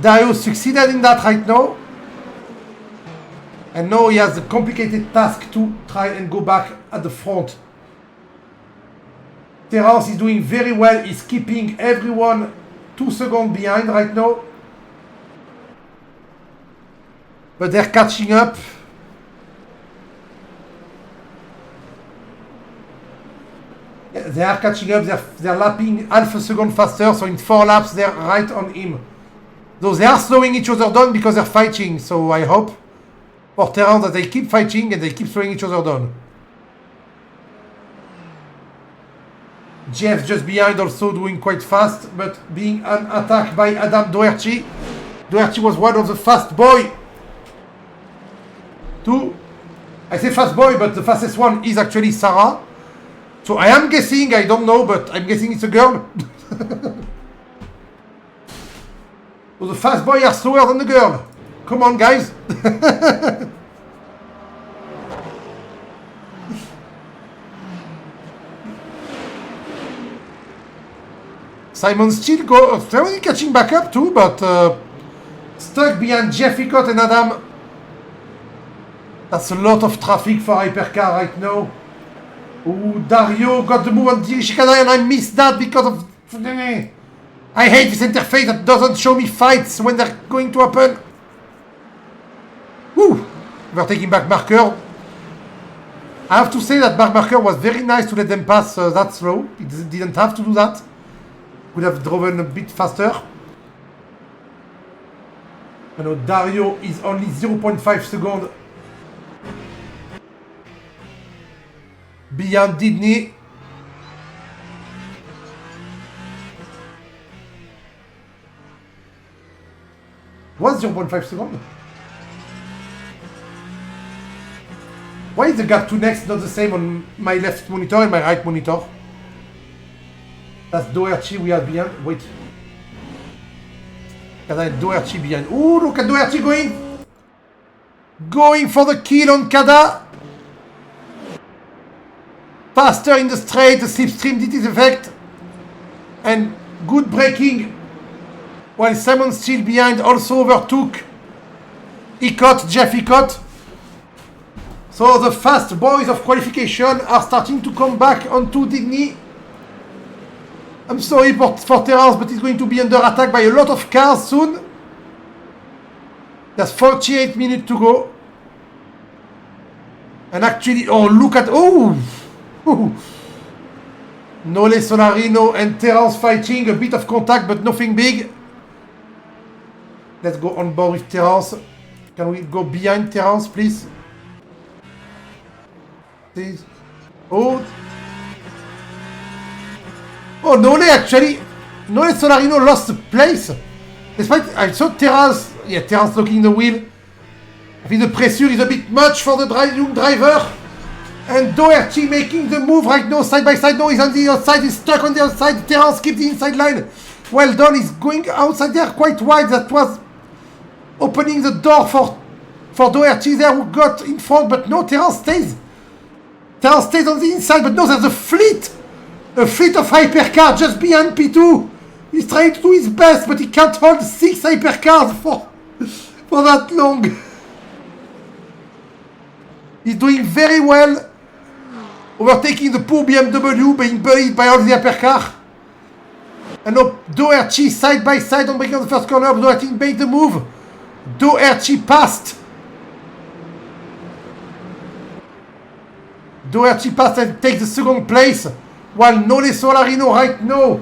Dario succeeded in that right now. And now he has the complicated task to try and go back at the front. Terence is doing very well. He's keeping everyone 2 seconds behind right now. But they're catching up. They are catching up. They're lapping half a second faster. So in 4 laps, they're right on him. Though they are slowing each other down because they're fighting. So I hope for Terence that they keep fighting and they keep slowing each other down. Jeff's just behind, also doing quite fast, but being attacked by Adam Doherty. Doherty was one of the fast boy. I say fast boy, but the fastest one is actually Sarah. So I am guessing, I don't know, but I'm guessing it's a girl. So the fast boy are slower than the girl. Come on, guys. Simon still slowly catching back up too, but stuck behind Jeff Icott and Adam. That's a lot of traffic for Hypercar right now. Ooh, Dario got the move on the chicane and I missed that because of... I hate this interface that doesn't show me fights when they're going to happen. Woo! We're taking back marker. I have to say that back marker was very nice to let them pass that slow. It didn't have to do that. Would have driven a bit faster. You know, Dario is only 0.5 seconds beyond Didney. What's 0.5 seconds? Why is the gap to next not the same on my left monitor and my right monitor? That's Doherty we have behind. Wait. Can I Doherty behind? Ooh, look at Doherty going! Going for the kill on Kada! Faster in the straight, the slipstream did its effect. And good braking. While Simon still behind also overtook Icott, Jeff Icott. So the fast boys of qualification are starting to come back onto Digny. I'm sorry for Terence, but he's going to be under attack by a lot of cars soon. There's 48 minutes to go. And actually, oh, look at... Oh! Nole Solarino and Terence fighting. A bit of contact, but nothing big. Let's go on board with Terence. Can we go behind Terence, please? Please. Oh! Oh, Nole actually, Nole Solarino lost the place. Despite, I saw Terence, yeah, Terence locking the wheel. I think the pressure is a bit much for the young driver. And Doherty making the move right now, side by side. No, he's on the outside, he's stuck on the outside. Terence keeps the inside line. Well done, he's going outside there quite wide. That was opening the door for Doherty there who got in front. But no, Terence stays. Terence stays on the inside, but no, there's a fleet. A fleet of hypercars just behind P2. He's trying to do his best, but he can't hold 6 hypercars for that long. He's doing very well. Overtaking the poor BMW, being buried by all the hypercars. And now Doherty side by side on breaking the first corner. Doherty made the move. Doherty passed. Doherty passed and takes the second place. While Nole Solarino right now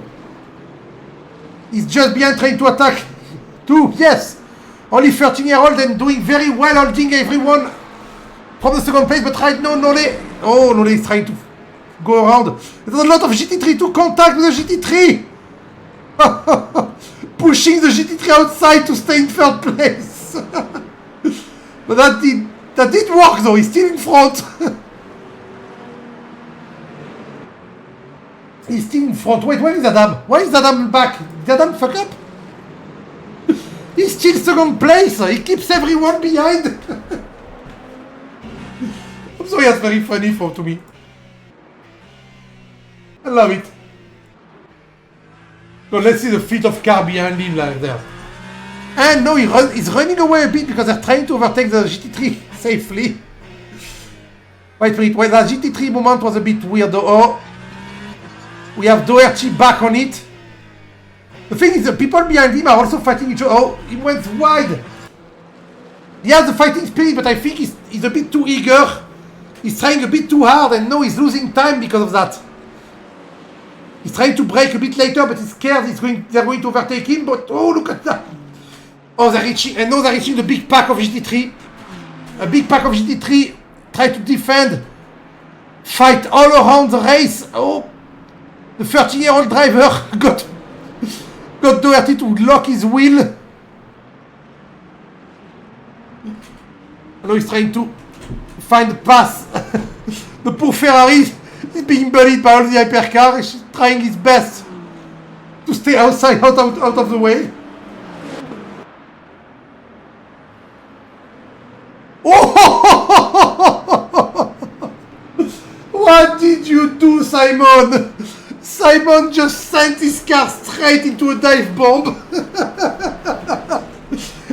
He's just behind trying to attack. 2, yes. Only 13-year-old and doing very well, holding everyone from the second place. But right now, Nole. Oh, Nole is trying to go around. There's a lot of GT3 to contact with the GT3. Pushing the GT3 outside to stay in third place. But that did work though. He's still in front. He's still in front. Wait, where is Adam? Why is Adam back? Did Adam fuck up? He's still second place. He keeps everyone behind. I'm sorry, that's very funny to me. I love it. So let's see the fleet of car behind him like there. And no, he's running away a bit because they're trying to overtake the GT3 safely. Wait for it. Well, that GT3 moment was a bit weird though. Oh. We have Doherty back on it. The thing is, the people behind him are also fighting each other. Oh, he went wide. He has the fighting spirit, but I think he's a bit too eager. He's trying a bit too hard, and no, he's losing time because of that. He's trying to brake a bit later, but he's scared they're going to overtake him. But oh, look at that. Oh, they're reaching, and now they're reaching the big pack of GT3. A big pack of GT3 try to defend. Fight all around the race. Oh, the 13-year-old driver got Doherty to lock his wheel. Now he's trying to find the pass. The poor Ferrari is being bullied by all the hypercars. He's trying his best to stay outside, out of the way. Oh! What did you do, Simon? Simon just sent his car straight into a dive bomb.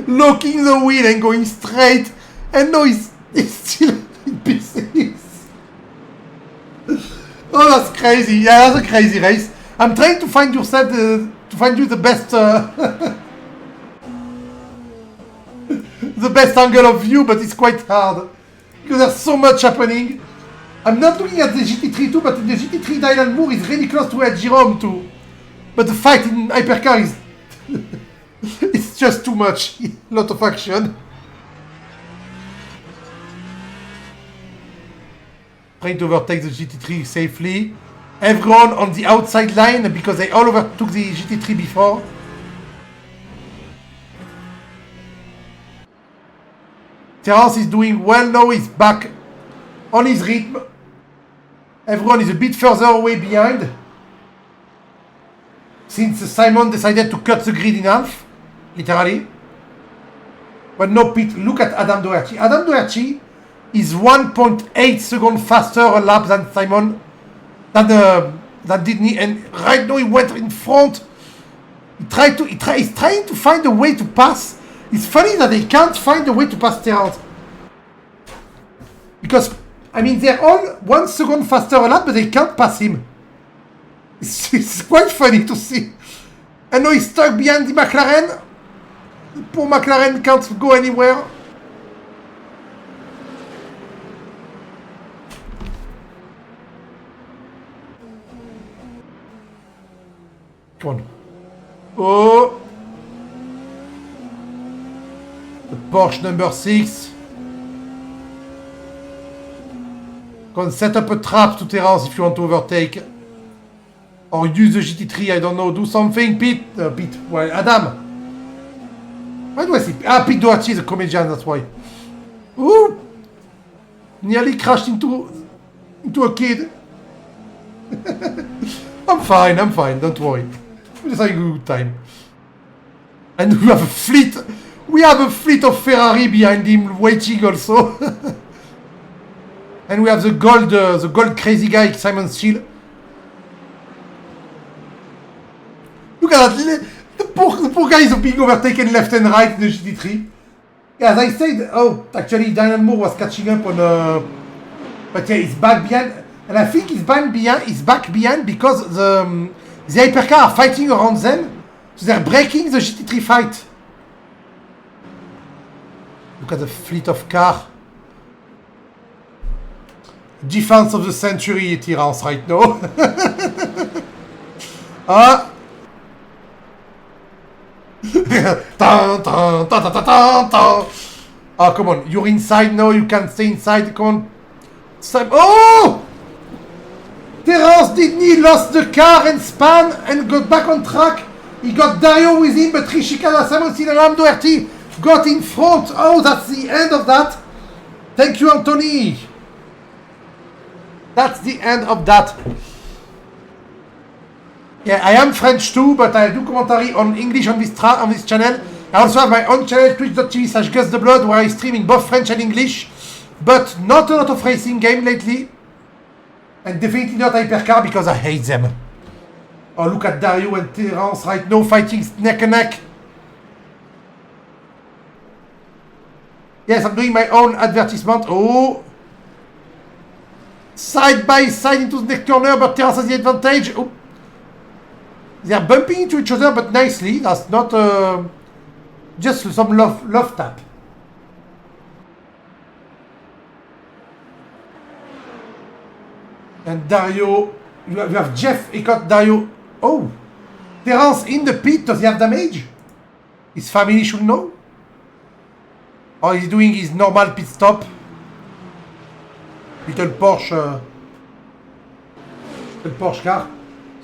Locking the wheel and going straight. And now he's still in pieces. Oh, that's crazy. Yeah, that's a crazy race. I'm trying to find you the best the best angle of view, but it's quite hard because there's so much happening. I'm not looking at the GT3 too, but the GT3 Dylan Moore is really close to Ed Jerome too. But the fight in hypercar is it's just too much. A lot of action. Trying to overtake the GT3 safely. Everyone on the outside line because they all overtook the GT3 before. Terence is doing well now. He's back on his rhythm. Everyone is a bit further away behind. Since Simon decided to cut the grid in half. Literally. But no, Pete, look at Adam Doherty. Adam Doherty is 1.8 seconds faster a lap than Simon. Than Didney. And right now he went in front. He's trying to find a way to pass. It's funny that they can't find a way to pass Terence. Because, I mean, they're all 1 second faster a lap, but they can't pass him. It's quite funny to see. And now he's stuck behind the McLaren. The poor McLaren can't go anywhere. Come on. Oh! The Porsche number 6. Can set up a trap to Terence if you want to overtake. Or use the GT3, I don't know. Do something, Pete. Well, Adam. Why do I see? Ah, Pete Doherty is a comedian, that's why. Ooh! Nearly crashed into a kid. I'm fine, don't worry. We're just having a good time. And we have a fleet. We have a fleet of Ferrari behind him waiting also. And we have the gold crazy guy, Simon Steele. Look at that. The poor guy is being overtaken left and right in the GT3. Yeah, as I said, oh, actually, Dylan Moore was catching up on but yeah, he's back behind. And I think he's back behind because the hypercar are fighting around them. So they're breaking the GT3 fight. Look at the fleet of car. Defense of the century, Terence, right now. Ah. Dun, dun, dun, dun, dun, dun, dun. Oh, come on. You're inside. No, you can't stay inside. Come on. Oh! Terence Didney lost the car and span and got back on track. He got Dario with him, but Rishikada Samuel Alam Doherty got in front. Oh, that's the end of that. Thank you, Anthony. That's the end of that. Yeah, I am French too, but I do commentary on English on this channel. I also have my own channel, twitch.tv/GusTheBlood, where I stream in both French and English. But not a lot of racing game lately. And definitely not Hypercar because I hate them. Oh, look at Dario and Terence right now fighting neck and neck. Yes, I'm doing my own advertisement. Oh. Side by side into the next corner, but Terence has the advantage. Oh. They are bumping into each other, but nicely. That's not just some love tap. And Dario, you have Jeff, he got Dario. Oh, Terence in the pit, does he have damage? His family should know. Or he's doing his normal pit stop. Little Porsche car.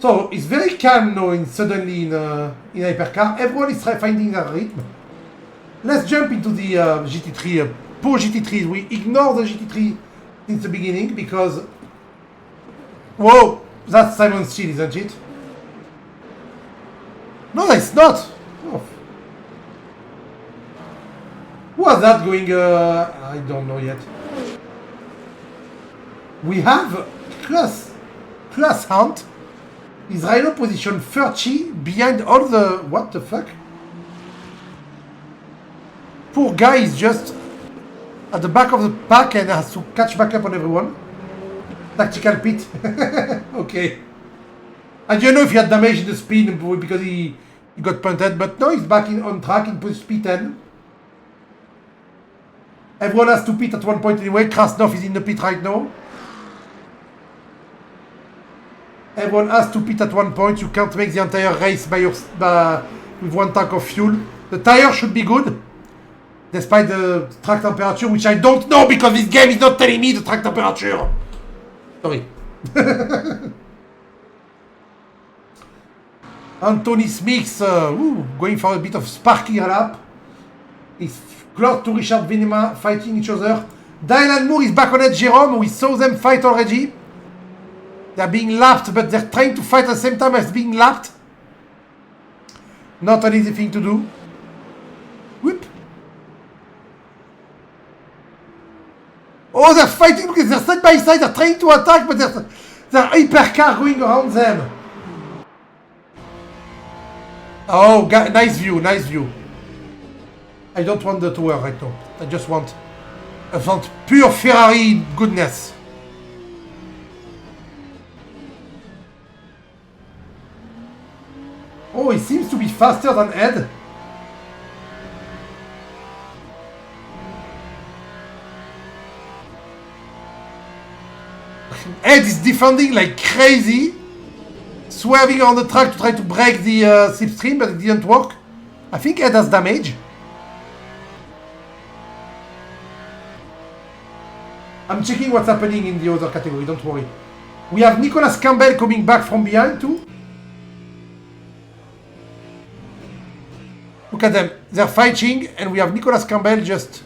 So it's very calm now suddenly in Hypercar. Everyone is finding their rhythm. Let's jump into the GT3. Poor GT3. We ignore the GT3 since the beginning because... Whoa! That's Simon's Steele, isn't it? No, it's not! Oh. Who was that going... I don't know yet. We have Class Hunt. Is Rhino position 30 behind all the... What the fuck? Poor guy is just at the back of the pack and has to catch back up on everyone. Tactical pit. Okay. I don't know if he had damage in the speed because he got punted, but no, he's back on track in P10. Everyone has to pit at one point anyway. Krasnov is in the pit right now. Everyone has to pit at one point. You can't make the entire race with one tank of fuel. The tire should be good, despite the track temperature, which I don't know because this game is not telling me the track temperature. Sorry. Anthony Smith going for a bit of sparky lap. He's close to Richard Venema fighting each other. Dylan Moore is back on it, Jerome. We saw them fight already. They're being lapped, but they're trying to fight at the same time as being lapped. Not an easy thing to do. Whoop. Oh, they're fighting because they're side by side. They're trying to attack, but they're hypercar going around them. Oh, nice view, nice view. I don't want the tour right now. I just want pure Ferrari goodness. Oh, he seems to be faster than Ed. Ed is defending like crazy, swerving on the track to try to break the slipstream, but it didn't work. I think Ed has damage. I'm checking what's happening in the other category, don't worry. We have Nicolas Campbell coming back from behind too. Look at them, they're fighting, and we have Nicolas Campbell just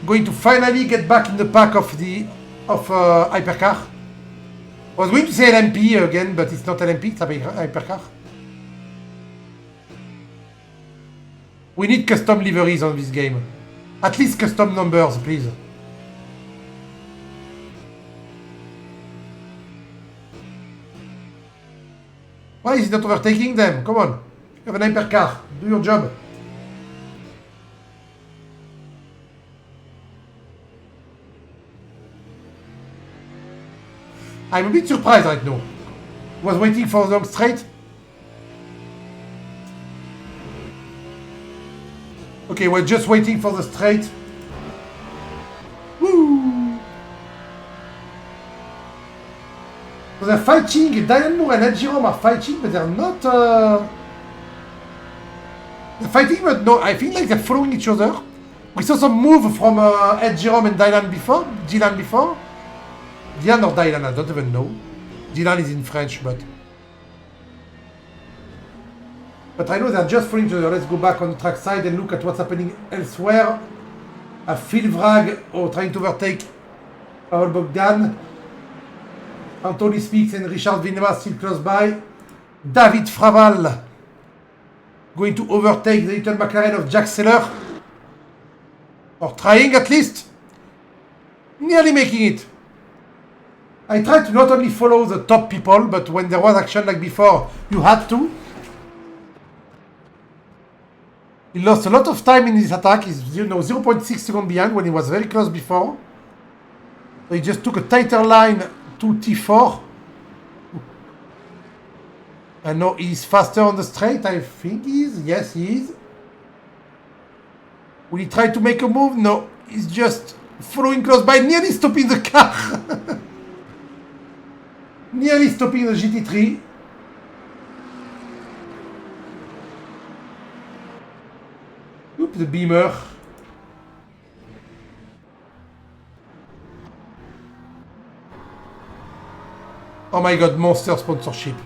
going to finally get back in the pack of Hypercar. I was going to say LMP again, but it's not LMP, it's Hypercar. We need custom liveries on this game. At least custom numbers, please. Why is he not overtaking them? Come on. You have an hypercar. Do your job. I'm a bit surprised right now. Was waiting for the long straight. Okay, we're just waiting for the straight. Woo! So they're fighting. Dylan Moore and Ed Jerome are fighting, but they're not... They're fighting, but no, I think like they're following each other. We saw some move from Ed Jerome and Dylan before. Dylan or Dylan, I don't even know. Dylan is in French, but I know they're just following each other. Let's go back on the track side and look at what's happening elsewhere. Phil Vrag trying to overtake Paul Bogdan. Anthony Speaks and Richard Villeneuve still close by. David Fraval going to overtake the little McLaren of Jack Seller. Or trying at least. Nearly making it. I tried to not only follow the top people, but when there was action like before, you had to. He lost a lot of time in his attack. He's 0.6 seconds behind when he was very close before. So he just took a tighter line to T4. And now he's faster on the straight, I think he is. Yes, he is. Will he try to make a move? No. He's just following close by, nearly stopping the car. Nearly stopping the GT3. Oops, the Beamer. Oh my god, Monster sponsorship.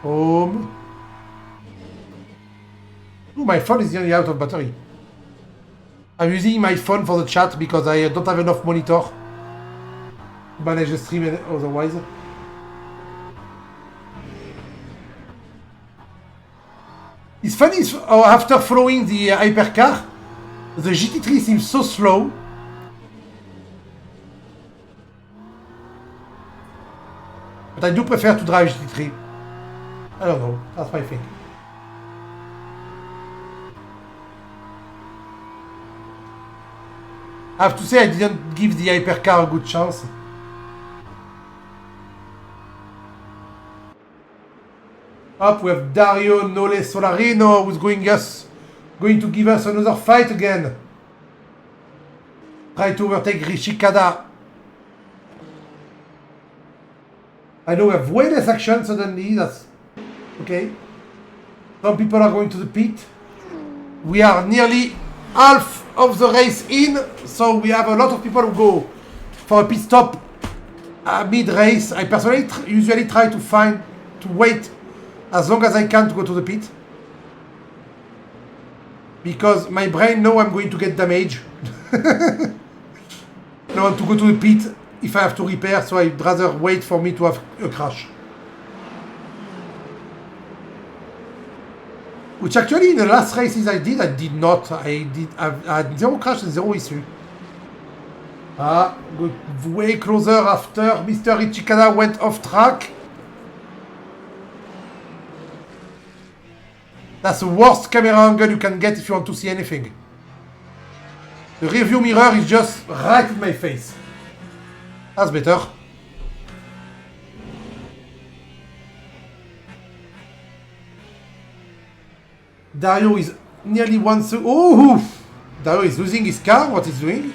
Home. Oh, my phone is nearly out of battery. I'm using my phone for the chat because I don't have enough monitor to manage the stream otherwise. It's funny, after following the hypercar, the GT3 seems so slow. But I do prefer to drive GT3. I don't know, that's my thing. I have to say I didn't give the hypercar a good chance. Up, we have Dario Nole Solarino who's going to give us another fight again. Try to overtake Rishikada. I know we have way less action suddenly, that's okay. Some people are going to the pit. We are nearly half of the race in, so we have a lot of people who go for a pit stop mid-race. I personally usually try to wait as long as I can to go to the pit. Because my brain knows I'm going to get damage. I don't want to go to the pit if I have to repair, so I'd rather wait for me to have a crash. Which actually in the last races I did not. I had zero crash and zero issue. Got way closer after Mr. Ichikada went off track. That's the worst camera angle you can get if you want to see anything. The rearview mirror is just right in my face. That's better. Dario is nearly 1 second. Oh! Dario is losing his car. What he's doing?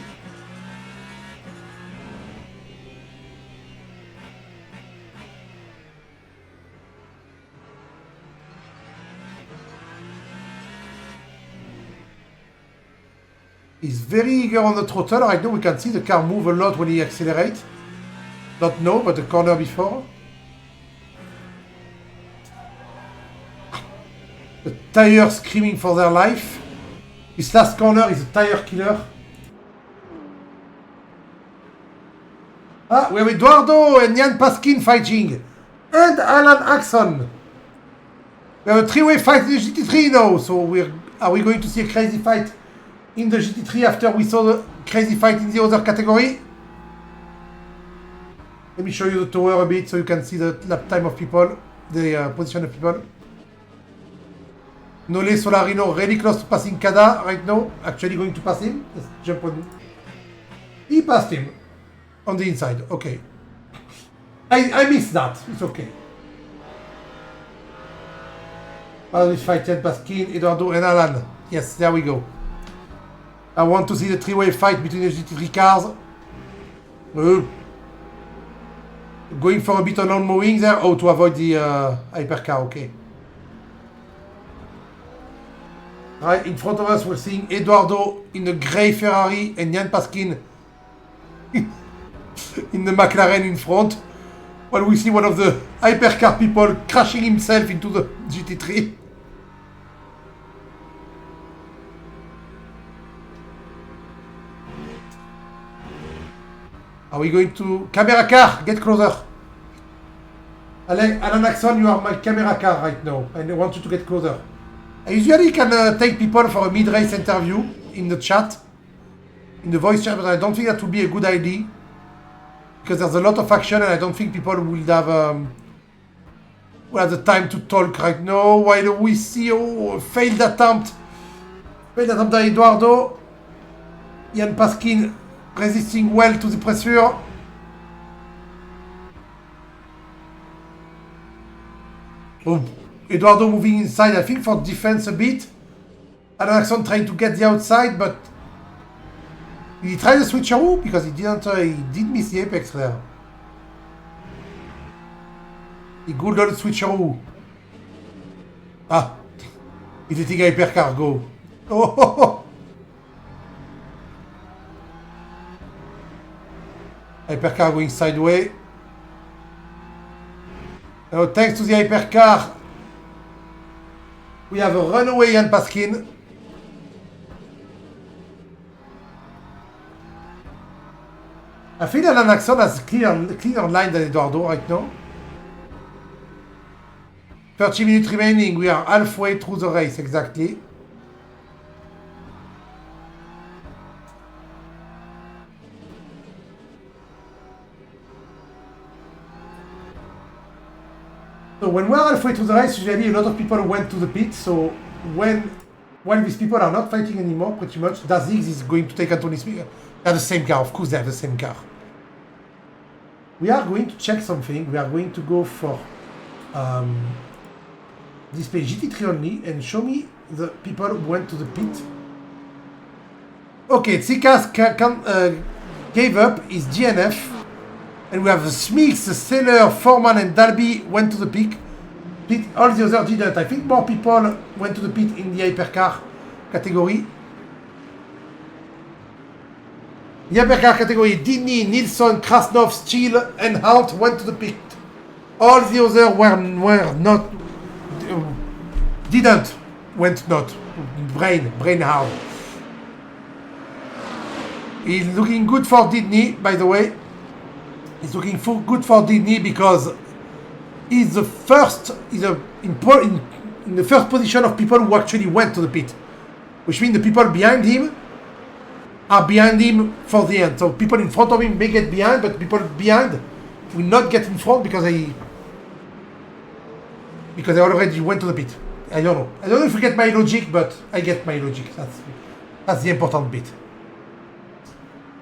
He's very eager on the throttle. Right now we can see the car move a lot when he accelerates. Not now, but the corner before. The tires screaming for their life. This last corner is a tire killer. Ah, we have Eduardo and Jan Paskin fighting. And Alan Axon. We have a three-way fight in the GT3 now. So are we going to see a crazy fight in the GT3 after we saw the crazy fight in the other category? Let me show you the tower a bit so you can see the lap time of people, the position of people. Nole Solarino really close to passing Kada right now. Actually going to pass him. Let's jump on. He passed him on the inside. Okay. I missed that. It's okay. This fight, Ted Paskin, Eduardo and Alan. Yes, there we go. I want to see the three-way fight between the GT3 cars. Going for a bit of non-moving there? Oh, to avoid the hypercar, okay. Right, in front of us we're seeing Eduardo in the grey Ferrari and Jan Paskin in the McLaren in front. While we see one of the hypercar people crashing himself into the GT3. Are we going to... Camera car, get closer. Alan Axon, you are my camera car right now. And I want you to get closer. I usually can take people for a mid-race interview in the chat. In the voice chat, but I don't think that would be a good idea. Because there's a lot of action and I don't think people will have the time to talk right now. While we see failed attempt by Eduardo. Jan Paskin resisting well to the pressure. Oh, Eduardo moving inside, I think for defense a bit. Alex trying to get the outside, but he tried the switcheroo because he did miss the apex there. He good on the switcheroo. Ah, he's hitting hypercar, go. Oh, hypercar going sideways. Now, thanks to the hypercar, we have a runaway Jan Paskin. I feel Alan Axon has a cleaner line than Eduardo right now. 30 minutes remaining, we are halfway through the race exactly. So when we're halfway through the race, usually a lot of people went to the pit. So when these people are not fighting anymore, pretty much, Dazix is going to take Anthony Smith. They have the same car, of course they have the same car. We are going to check something. We are going to go for display GT3 only and show me the people who went to the pit. Okay, Tsikas gave up his DNF. And we have the Smiths, the Sailor, Foreman and Dalby went to the pit. All the others didn't. I think more people went to the pit in the hypercar category. The hypercar category, Dini, Nilsson, Krasnov, Steele and Hart went to the pit. All the others were not, went not. Brain hard. He's looking good for Dini, by the way. He's looking good for Dini because he's the first, in the first position of people who actually went to the pit. Which means the people behind him are behind him for the end. So people in front of him may get behind, but people behind will not get in front because they already went to the pit. I don't know. I don't know if you get my logic, but I get my logic. That's the important bit.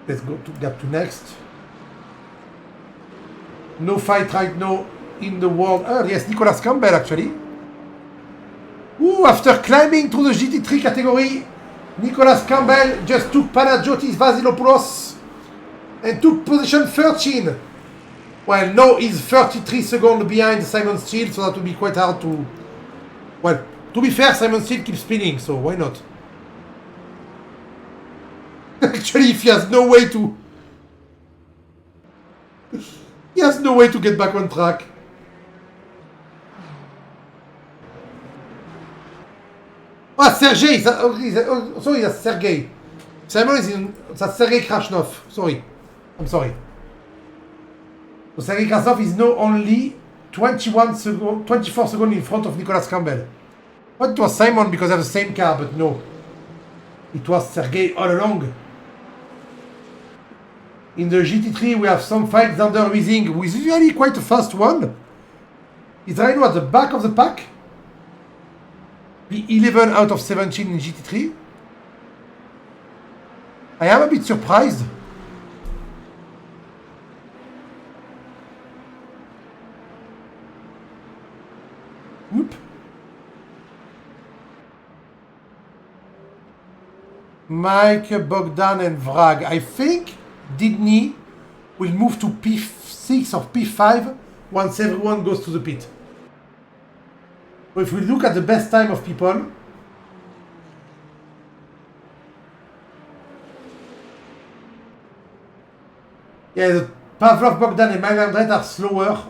Let's go to gap to next. No fight right now in the world. Oh, yes, Nicolas Campbell actually. Ooh, after climbing through the GT3 category, Nicolas Campbell just took Panagiotis Vasilopoulos and took position 13. Well, now he's 33 seconds behind Simon Steele, so that will be quite hard to... Well, to be fair, Simon Steele keeps spinning, so why not? Actually, if he has no way to... He has no way to get back on track. Ah, Sergey! Sorry, that's Sergey. Simon is in... That's Sergey Krasnov. Sorry. I'm sorry. So Sergey Krasnov is now only 24 seconds in front of Nicolas Campbell. But it was Simon because they have the same car, but no. It was Sergey all along. In the GT3, we have some fight. Xander Weising, who is usually quite a fast one. He's right now at the back of the pack. The 11 out of 17 in GT3. I am a bit surprised. Whoop. Mike, Bogdan and Vrag. I think Didney will move to P6 or P5 once everyone goes to the pit. So if we look at the best time of people, yeah, the Pavlov, Bogdan and Magandret are slower.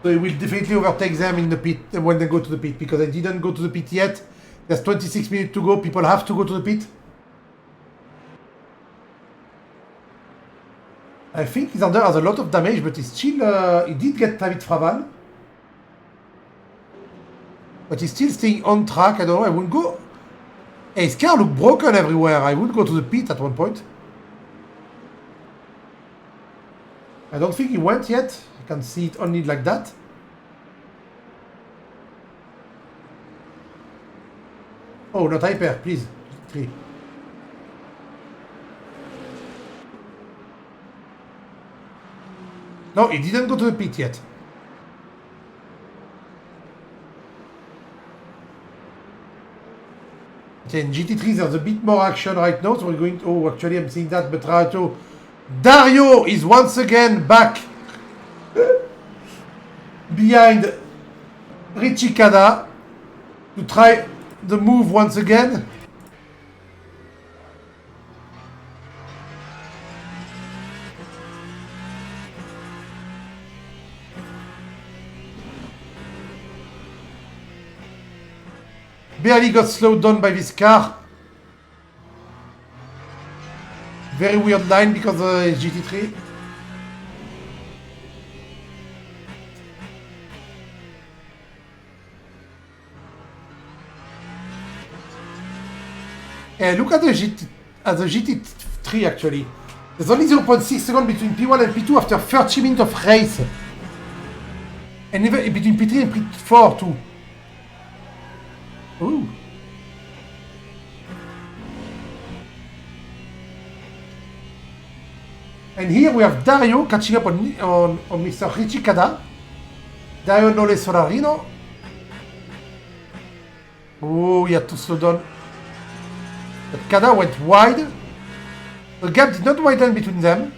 So he will definitely overtake them in the pit when they go to the pit, because they didn't go to the pit yet. There's 26 minutes to go. People have to go to the pit. I think Isander has a lot of damage, but he's still... he did get David Fraval. But he's still staying on track. I don't know. I wouldn't go... Hey, his car looked broken everywhere. I would go to the pit at one point. I don't think he went yet. I can see it only like that. Oh, not hyper, please. 3. No, he didn't go to the pit yet. Okay, in GT3 there's a bit more action right now, so we're going to... Oh, actually I'm seeing that, but Rato... Dario is once again back behind Richie Kada to try the move once again. Barely got slowed down by this car. Very weird line because it's GT3. And look at the GT3 actually. There's only 0.6 seconds between P1 and P2 after 30 minutes of race. And even between P3 and P4 too. Ooh. And here we have Dario catching up on Mr. Richie Kada. Dario Nole Solarino. Oh, he had to slow down. But Kada went wide. The gap did not widen between them.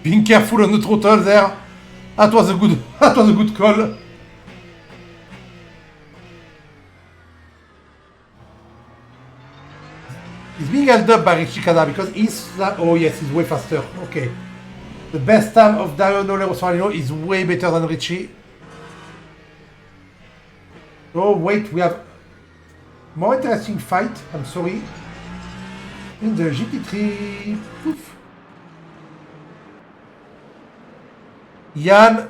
Being careful on the throttle there. That was a good call. He's being held up by Richie Kada because he's... Oh yes, he's way faster. Okay. The best time of Dario Nole Solarino is way better than Richie. Oh wait, we have more interesting fight, I'm sorry. In the GT3. Poof. Jan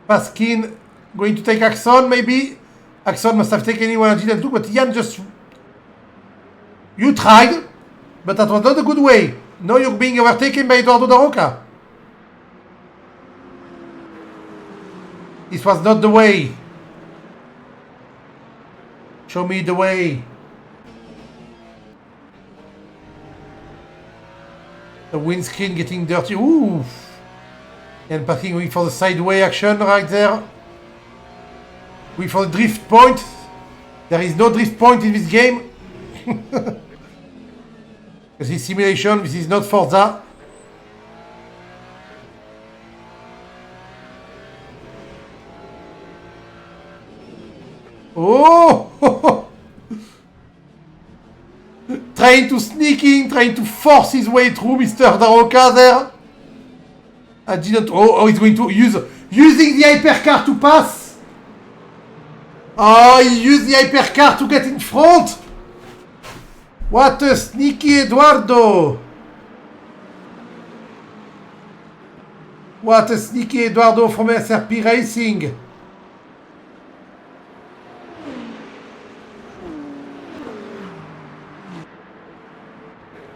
Paskin going to take Axon maybe. Axon must have taken anyone I didn't do, but Jan just... You tried, but that was not a good way. Now you're being overtaken by Eduardo Da Roca. This was not the way. Show me the way. The windscreen getting dirty. Ooh. And passing going for the sideway action right there. Going for the drift point. There is no drift point in this game. This is simulation, this is not Forza. Oh! Trying to sneak in, trying to force his way through Mr. Da Roca there. I didn't... Oh, he's going to using the hypercar to pass. Oh, he used the hypercar to get in front. What a sneaky Eduardo. What a sneaky Eduardo from SRP Racing.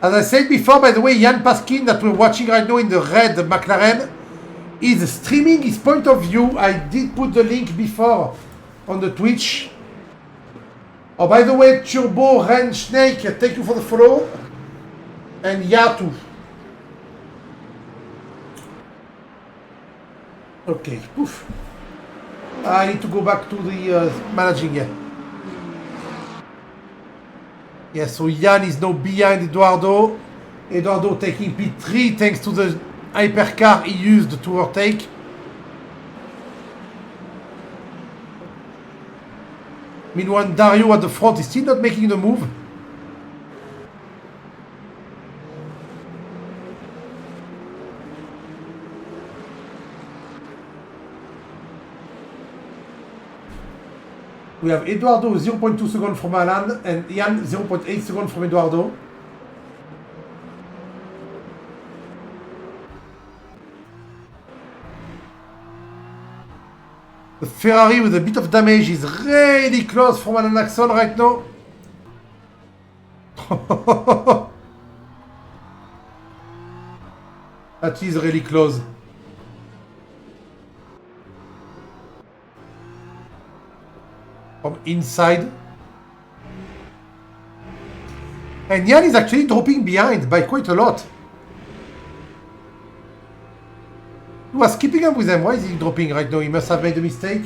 As I said before, by the way, Jan Paskin that we're watching right now in the red McLaren is streaming his point of view. I did put the link before on the Twitch. Oh, by the way, Turbo Ren Snake, thank you for the follow. And Yatu. Okay, poof. I need to go back to the managing, yeah. Yeah, so Jan is now behind Eduardo. Eduardo taking P3 thanks to the hypercar he used to overtake. Meanwhile, Dario at the front is still not making the move. We have Eduardo 0.2 seconds from Alan and Jan 0.8 seconds from Eduardo. The Ferrari with a bit of damage is really close from Alan Axon right now. That is really close. From inside. And Jan is actually dropping behind by quite a lot. He was keeping up with them. Why is he dropping right now? He must have made a mistake.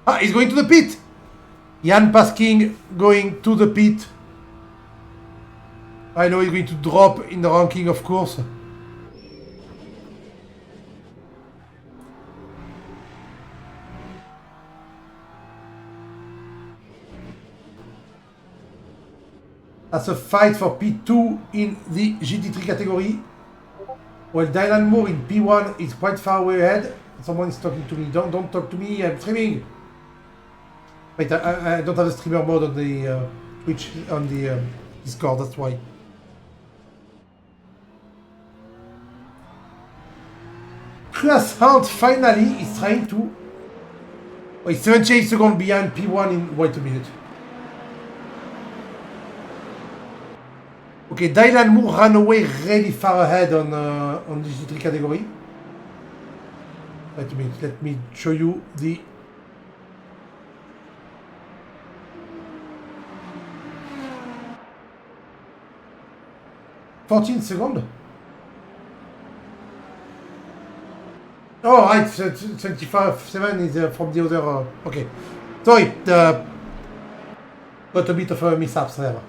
Ah, he's going to the pit. Jan Pasking going to the pit. I know he's going to drop in the ranking, of course. That's a fight for P2 in the GT3 category. Well, Dylan Moore in P1 is quite far away ahead. Someone is talking to me. Don't talk to me. I'm streaming. Wait, I don't have a streamer mode on the Twitch, on the Discord. That's why. Chris Hunt finally is trying to. Oh, he's 78 seconds behind P1 in. Wait a minute. Okay, Dylan Moore ran away really far ahead on the GT3 category. Wait a minute, let me show you the... $14 seconds. Oh, right, 25.7 is from the other... okay. Sorry, got a bit of a mishaps there.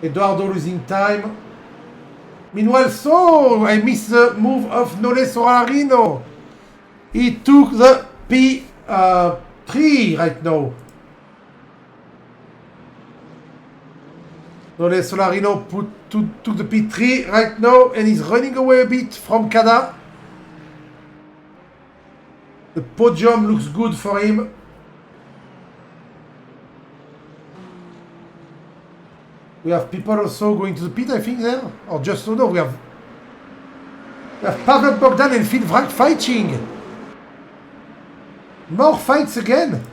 Eduardo losing time. Meanwhile, so I missed the move of Nole Solarino. He took the P3 right now. Nole Solarino took the P3 right now and he's running away a bit from Kada. The podium looks good for him. We have people also going to the pit, I think, there. Or just so no, we have Pavel Bogdan and Phil Frank fighting. More fights again.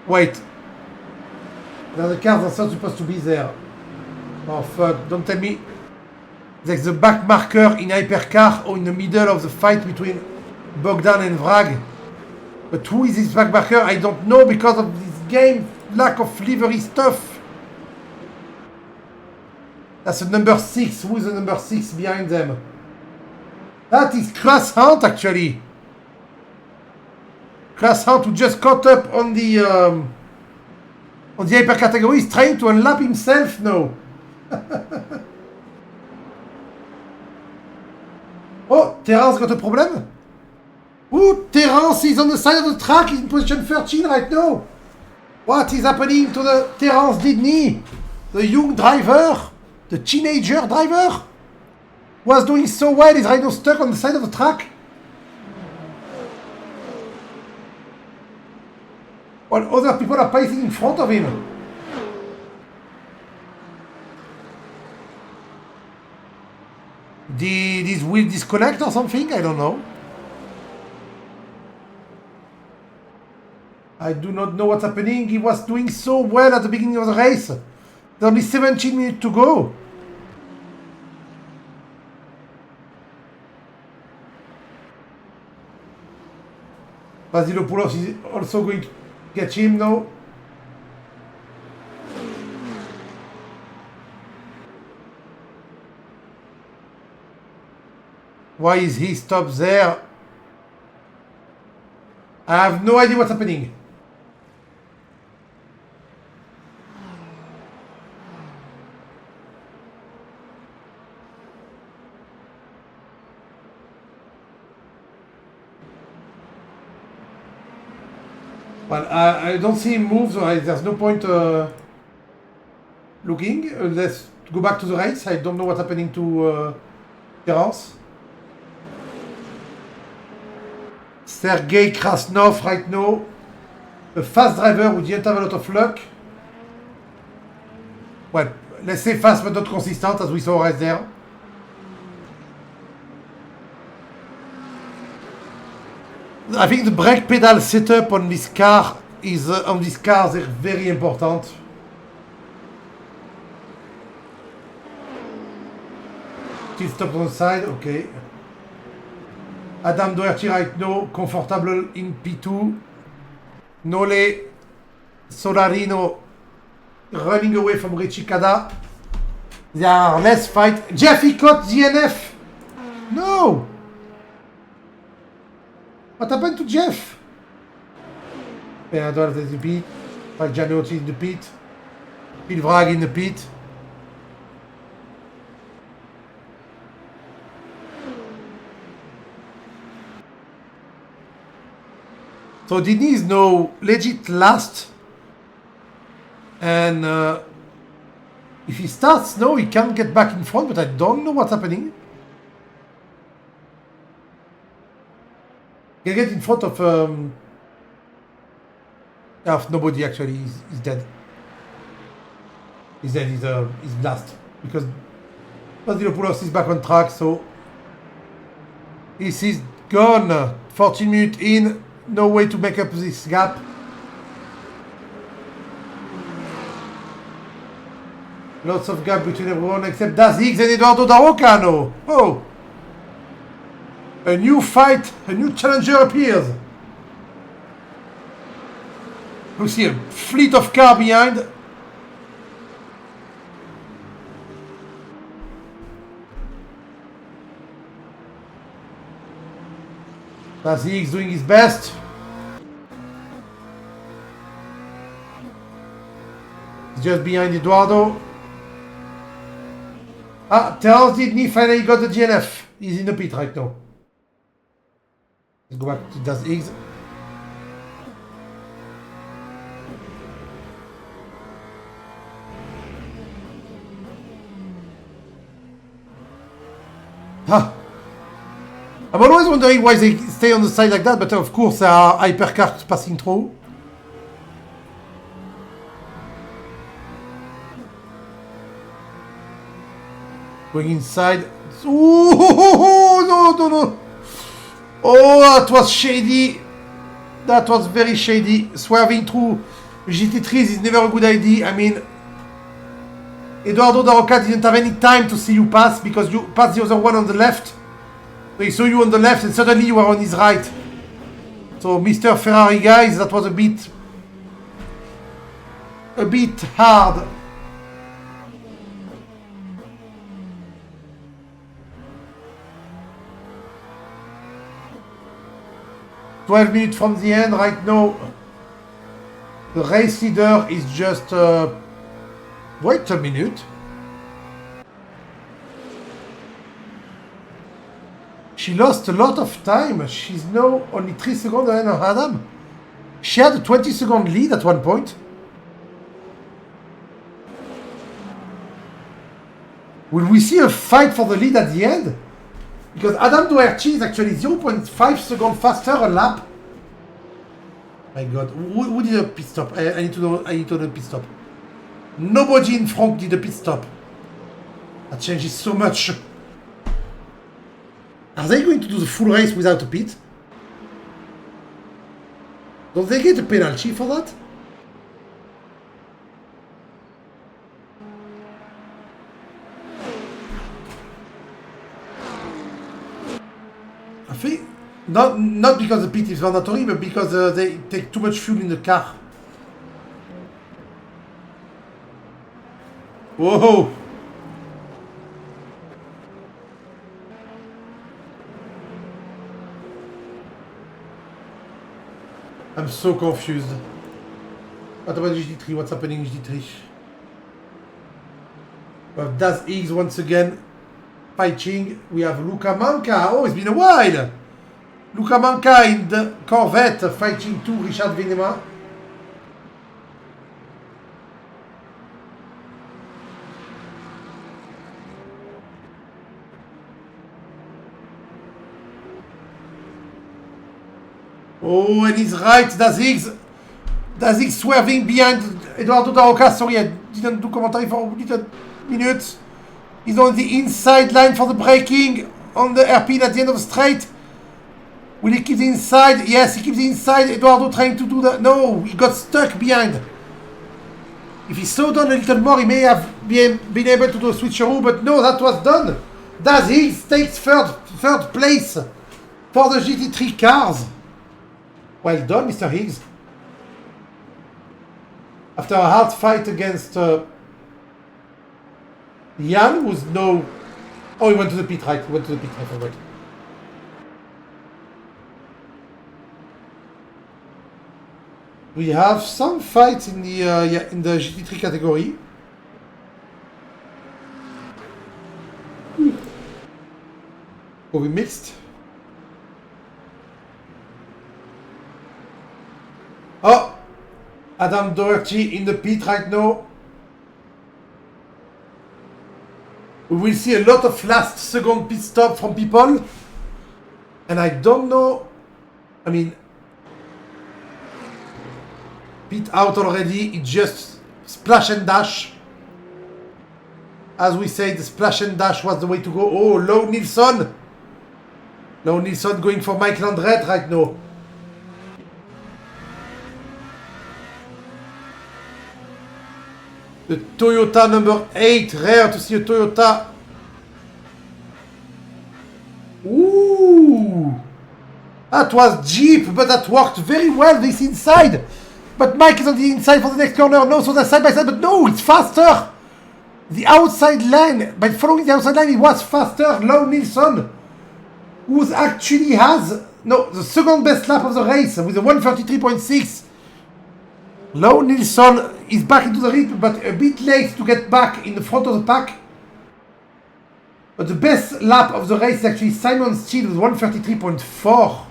Wait. The cars are not supposed to be there. Oh fuck, don't tell me. There's the back marker in hypercar or in the middle of the fight between Bogdan and Vrag. But who is this back marker? I don't know because of this game lack of livery stuff. That's a number 6. Who is the number 6 behind them? That is Chris Hunt actually. Chris Hunt who just caught up on the hyper category is trying to unlap himself now. Oh, Terence got a problem? Ooh, Terence is on the side of the track, he's in position 13 right now. What is happening to the Terence Didney? The young driver, the teenager driver, was doing so well, he's right now stuck on the side of the track. While other people are passing in front of him. Did his wheel disconnect or something? I don't know. I do not know what's happening. He was doing so well at the beginning of the race. There's only 17 minutes to go. Vasilopoulos is also going to get him now. Why is he stopped there? I have no idea what's happening. Well, I don't see him move, so there's no point looking. Let's go back to the race. I don't know what's happening to Terence. Sergei Krasnov right now. A fast driver who didn't have a lot of luck. Well, let's say fast but not consistent, as we saw right there. I think the brake pedal setup on this car is very important. Still stopped on the side, okay. Adam Doherty right now, comfortable in P2. Nole Solarino running away from Richie Kada. There are less fight. Jeff, he caught DNF! No! What happened to Jeff? Bernard in the pit. Gianotti in the pit. Pilvrag in the pit. So Dini is now legit last. And if he starts now, he can't get back in front, but I don't know what's happening. He can get in front of nobody actually. He's dead. He's dead. He's last because Papadopoulos is back on track. So this is gone. 14 minutes in. No way to make up this gap. Lots of gap between everyone except Daz Higgs and Eduardo Darocano. Oh! A new fight, a new challenger appears. You see a fleet of cars behind. Daz Higgs doing his best. He's just behind Eduardo. Terence Didney finally got the DNF. He's in the pit right now. Let's go back to Daz Higgs. I'm always wondering why they stay on the side like that, but of course there are hypercars passing through. Going inside. Ooh, no. Oh, that was shady. That was very shady. Swerving through GT3s is never a good idea. I mean, Eduardo Daroca didn't have any time to see you pass because you passed the other one on the left. So he saw you on the left and suddenly you were on his right. So Mr. Ferrari guys, that was a bit hard. "12 minutes from the end right now. The race leader is just... wait a minute. She lost a lot of time. She's now only 3 seconds ahead of Adam. She had a 20-second lead at one point. Will we see a fight for the lead at the end? Because Adam Doherty is actually 0.5 seconds faster a lap. My God, who did a pit stop? I need to know the pit stop. Nobody in front did a pit stop. That changes so much. Are they going to do the full race without a pit? Don't they get a penalty for that? I think not because the pit is mandatory, but because they take too much fuel in the car. Whoa! I'm so confused. What about GT3? What's happening in GT3? We have Das X once again fighting. We have Luca Manca. Oh, it's been a while. Luca Manca in the Corvette fighting to Richard Venema. Oh, and he's right, Das X swerving behind Eduardo da Roca. Sorry, I didn't do commentary for a little minute. He's on the inside line for the braking on the airpin at the end of the straight. Will he keep the inside? Yes, he keeps the inside. Eduardo trying to do that. No, he got stuck behind. If he slowed down a little more, he may have been able to do a switcheroo, but no, that was done. Das X takes third place for the GT3 cars. Well done, Mr. Higgs. After a hard fight against Jan, who's no... Oh, he went to the pit, right? He went to the pit, I forgot. We have some fights in the GT3 category. Oh, we mixed. Oh, Adam Doherty in the pit right now. We will see a lot of last second pit stop from people. And I don't know, I mean, pit out already, it's just splash and dash. As we said, the splash and dash was the way to go. Oh, Low Nilsson. Low Nilsson going for Mike Landret right now. The Toyota number 8, rare to see a Toyota. Ooh! That was Jeep, but that worked very well, this inside. But Mike is on the inside for the next corner. No, so they're side by side, but no, it's faster. The outside line, by following the outside line, it was faster. Low Nilsson, who actually has, no, the second best lap of the race with a 133.6. Low Nilsson is back into the lead, but a bit late to get back in the front of the pack. But the best lap of the race is actually Simon Steele with 133.4.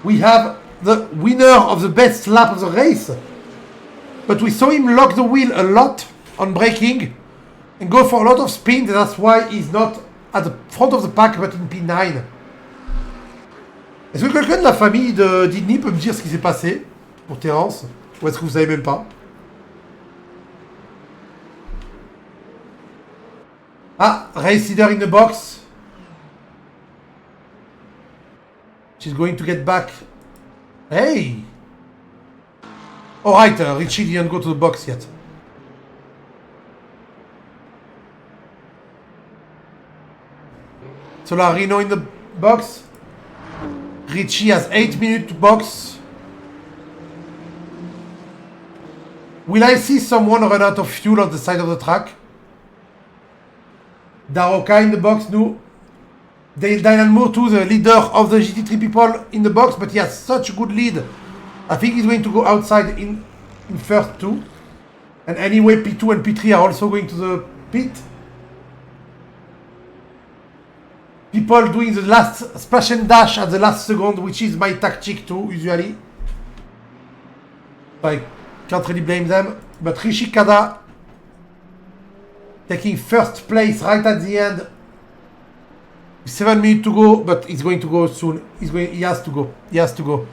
We have the winner of the best lap of the race. But we saw him lock the wheel a lot on braking and go for a lot of spin. That's why he's not at the front of the pack, but in P9. Est-ce que quelqu'un de la famille de Didney peut me dire ce qui s'est passé pour Terence? Ou est-ce que vous savez même pas? Ah, race leader in the box. She's going to get back. Hey! Alright, Richie didn't go to the box yet. Solarino in the box. Richie has 8 minutes to box. Will I see someone run out of fuel on the side of the track? Daroka in the box, no. Dylan Moore too, the leader of the GT3 people in the box, but he has such a good lead. I think he's going to go outside in first too. And anyway, P2 and P3 are also going to the pit. People doing the last splash and dash at the last second, which is my tactic too, usually. I can't really blame them. But Rishi Kada taking first place right at the end. 7 minutes to go, but he's going to go soon. He has to go. He has to go.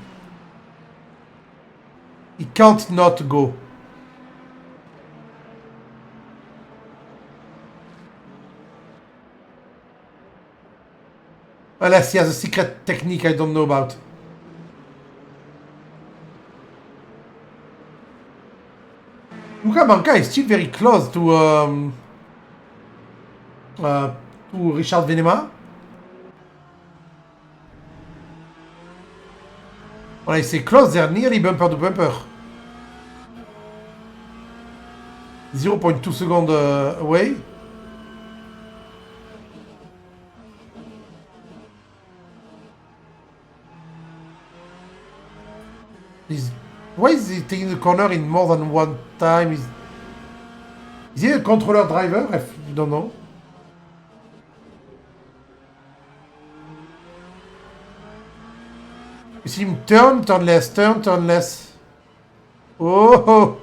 He can't not go. Unless he has a secret technique I don't know about. Luca Manca is still very close to Richard Venema. When I say close, they're nearly bumper to bumper. 0.2 seconds away. Why is he taking the corner in more than one time? Is he a controller driver? I don't know. You see him turn less, turn less. Oh!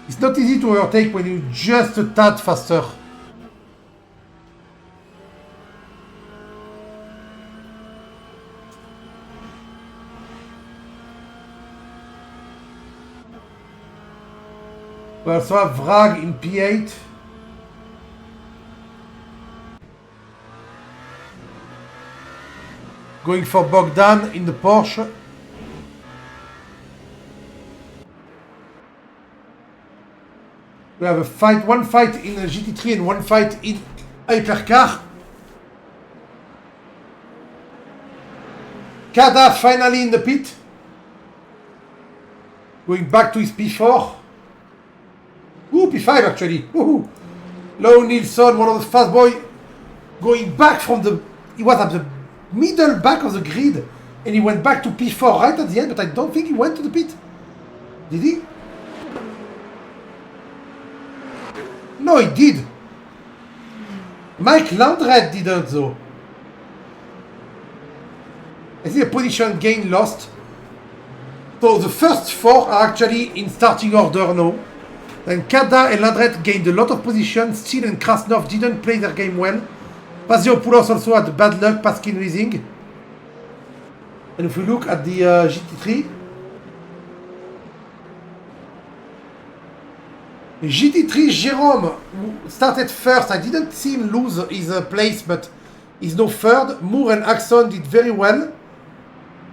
It's not easy to overtake when you just a tad faster. We also have Vrag in P8. Going for Bogdan in the Porsche. We have a fight, one fight in a GT3 and one fight in Hypercar. Kada finally in the pit. Going back to his P4. Ooh, P5 actually. Ooh. Low Nilsson, one of the fast boys, going back from the... He was at the middle back of the grid. And he went back to P4 right at the end, but I don't think he went to the pit. Did he? No, he did. Mike Landret didn't though. I see a position gain lost. So the first four are actually in starting order now. And Kada and Landret gained a lot of position. Steele and Krasnov didn't play their game well. Paziopoulos also had bad luck, Paskin Racing. And if we look at the GT3, Jérôme who started first. I didn't see him lose his place, but he's now third. Moore and Axon did very well.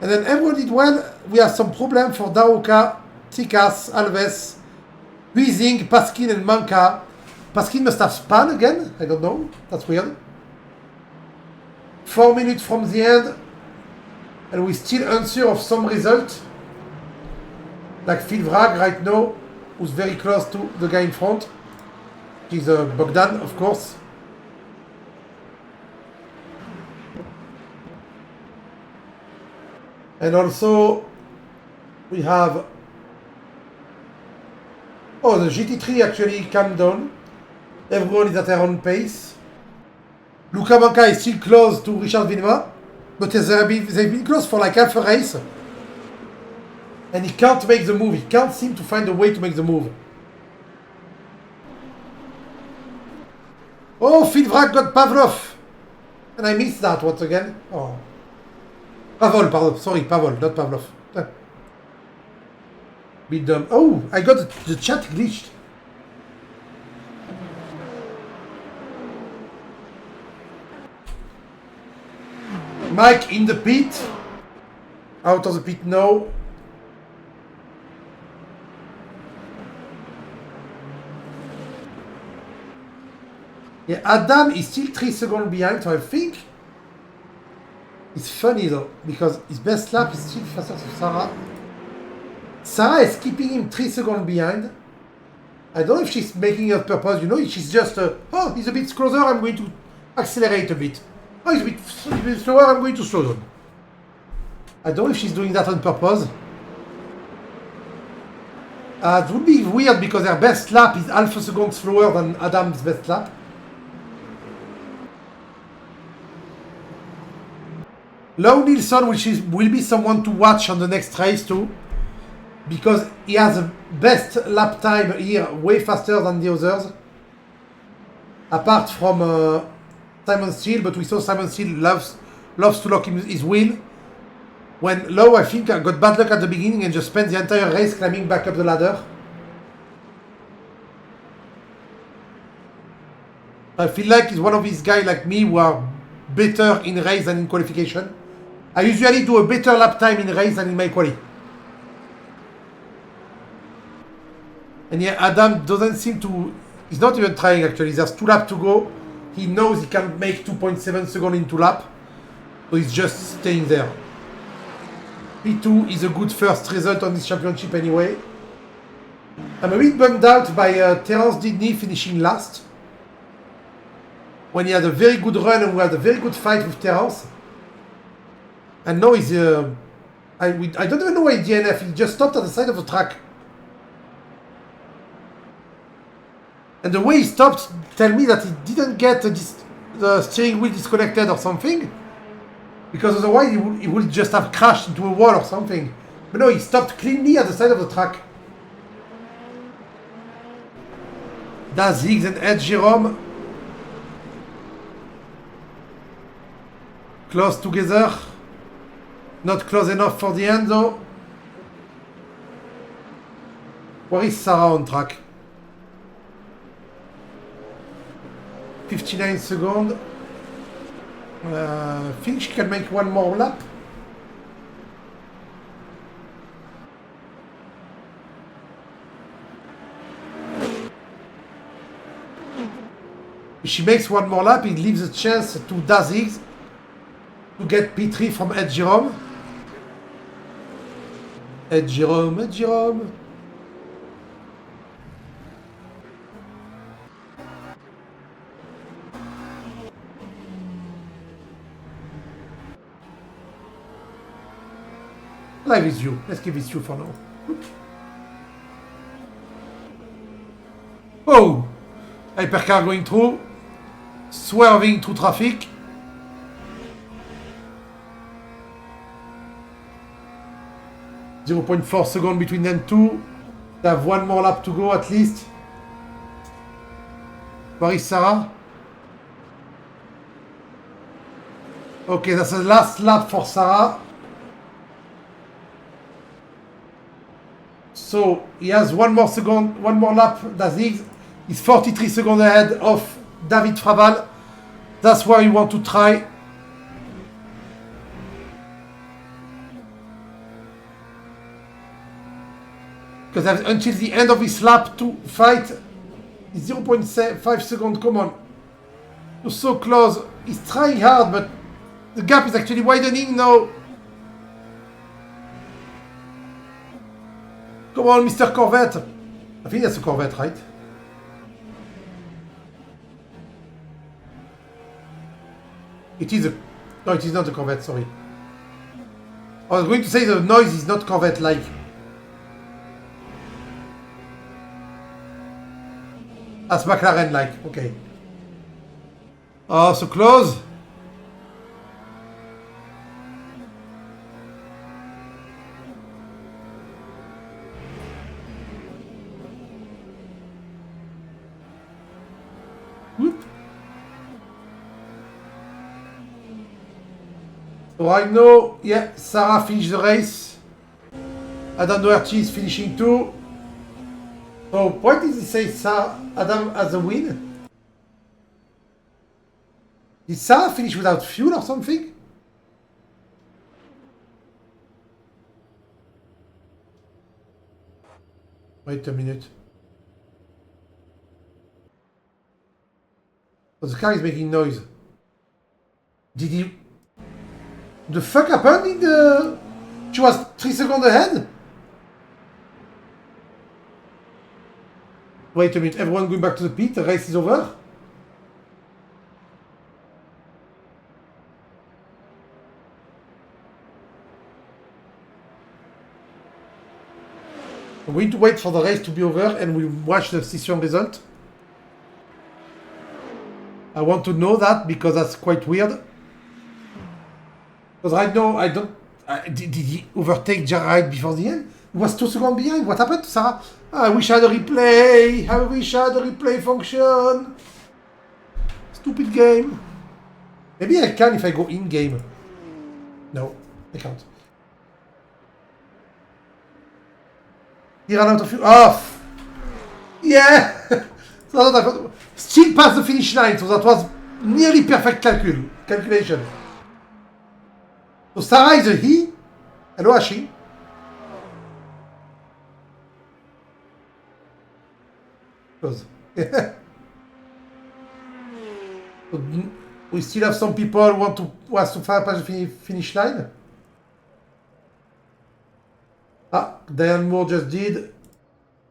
And then everyone did well. We have some problem for Daoka, Tikas, Alves, Weezing, Paskin and Manka. Paskin must have spun again. I don't know. That's weird. 4 minutes from the end. And we still unsure of some result. Like Phil Vrag right now, who's very close to the guy in front. He's Bogdan, of course. And also, we have... Oh, the GT3 actually calmed down. Everyone is at their own pace. Luca Manca is still close to Richard Villeneuve, but they've been close for like half a race. And he can't make the move. He can't seem to find a way to make the move. Oh, Phil Vrag got Pavlov. And I missed that once again. Oh. Pavol, pardon. Sorry, Pavol, not Pavlov. Bit dumb. Oh, I got the chat glitched. Mike in the pit. Out of the pit now. Yeah, Adam is still 3 seconds behind, so I think it's funny though, because his best lap is still faster than Sarah. Sarah is keeping him 3 seconds behind. I don't know if she's making it on purpose, you know, she's just, oh, he's a bit closer, I'm going to accelerate a bit. Oh, he's a bit slower, I'm going to slow down. I don't know if she's doing that on purpose. It would be weird because her best lap is half a second slower than Adam's best lap. Low Nilsson will be someone to watch on the next race too, because he has the best lap time here, way faster than the others. Apart from Simon Steele, but we saw Simon Steele loves to lock his wheel. When Low, I think, got bad luck at the beginning and just spent the entire race climbing back up the ladder. I feel like he's one of these guys like me who are better in race than in qualification. I usually do a better lap time in race than in my quali. And yeah, Adam doesn't seem to... He's not even trying actually. There's 2 laps to go. He knows he can make 2.7 seconds in 2 laps. So he's just staying there. P2 is a good first result on this championship anyway. I'm a bit bummed out by Terence Didney finishing last. When he had a very good run and we had a very good fight with Terence. And now he's... I don't even know why he DNF. He just stopped at the side of the track. And the way he stopped tell me that he didn't get the steering wheel disconnected or something. Because otherwise he would just have crashed into a wall or something. But no, he stopped cleanly at the side of the track. That's Higgs and Ed Jerome. Close together. Not close enough for the end though. Where is Sarah on track? 59 seconds. I think she can make one more lap. If she makes one more lap, it leaves a chance to Daz Higgs to get P3 from Ed Jerome. Ed Jerome, Ed Jerome. Live is you. Let's give it you for now. Oh! Hypercar going through. Swerving through traffic. .4 seconds between them two. They have one more lap to go at least. Where is Sarah? Okay, that's the last lap for Sarah. So he has one more lap. That's Higgs. He's 43 seconds ahead of David Fraval. That's where you want to try. Because until the end of his lap to fight, is 0.5 seconds. Come on. You're so close. He's trying hard, but the gap is actually widening now. Come on, Mr. Corvette. I think that's a Corvette, right? It is a... No, it is not a Corvette, sorry. I was going to say the noise is not Corvette-like. That's McLaren-like, okay. Oh, so close. Whoop. So I know, yeah, Sarah finished the race. Adam Doherty is finishing too. So why did he say Adam has a win? Did Sarah finish without fuel or something? Wait a minute. Oh, the car is making noise. Did he... The fuck happened in the... She was 3 seconds ahead? Wait a minute, everyone going back to the pit, the race is over? I'm going to wait for the race to be over and we'll watch the session result. I want to know that because that's quite weird. Because right now, I don't... did he overtake Jared before the end? He was 2 seconds behind. What happened to Sarah? I wish I had a replay. I wish I had a replay function. Stupid game. Maybe I can if I go in-game. No, I can't. He ran out of fuel. Oh! Yeah! So that still past the finish line, so that was nearly perfect calculation. So Sarah is a he. Hello, a she. Close. We still have some people who want to fire past the finish line. Ah, Diane Moore just did.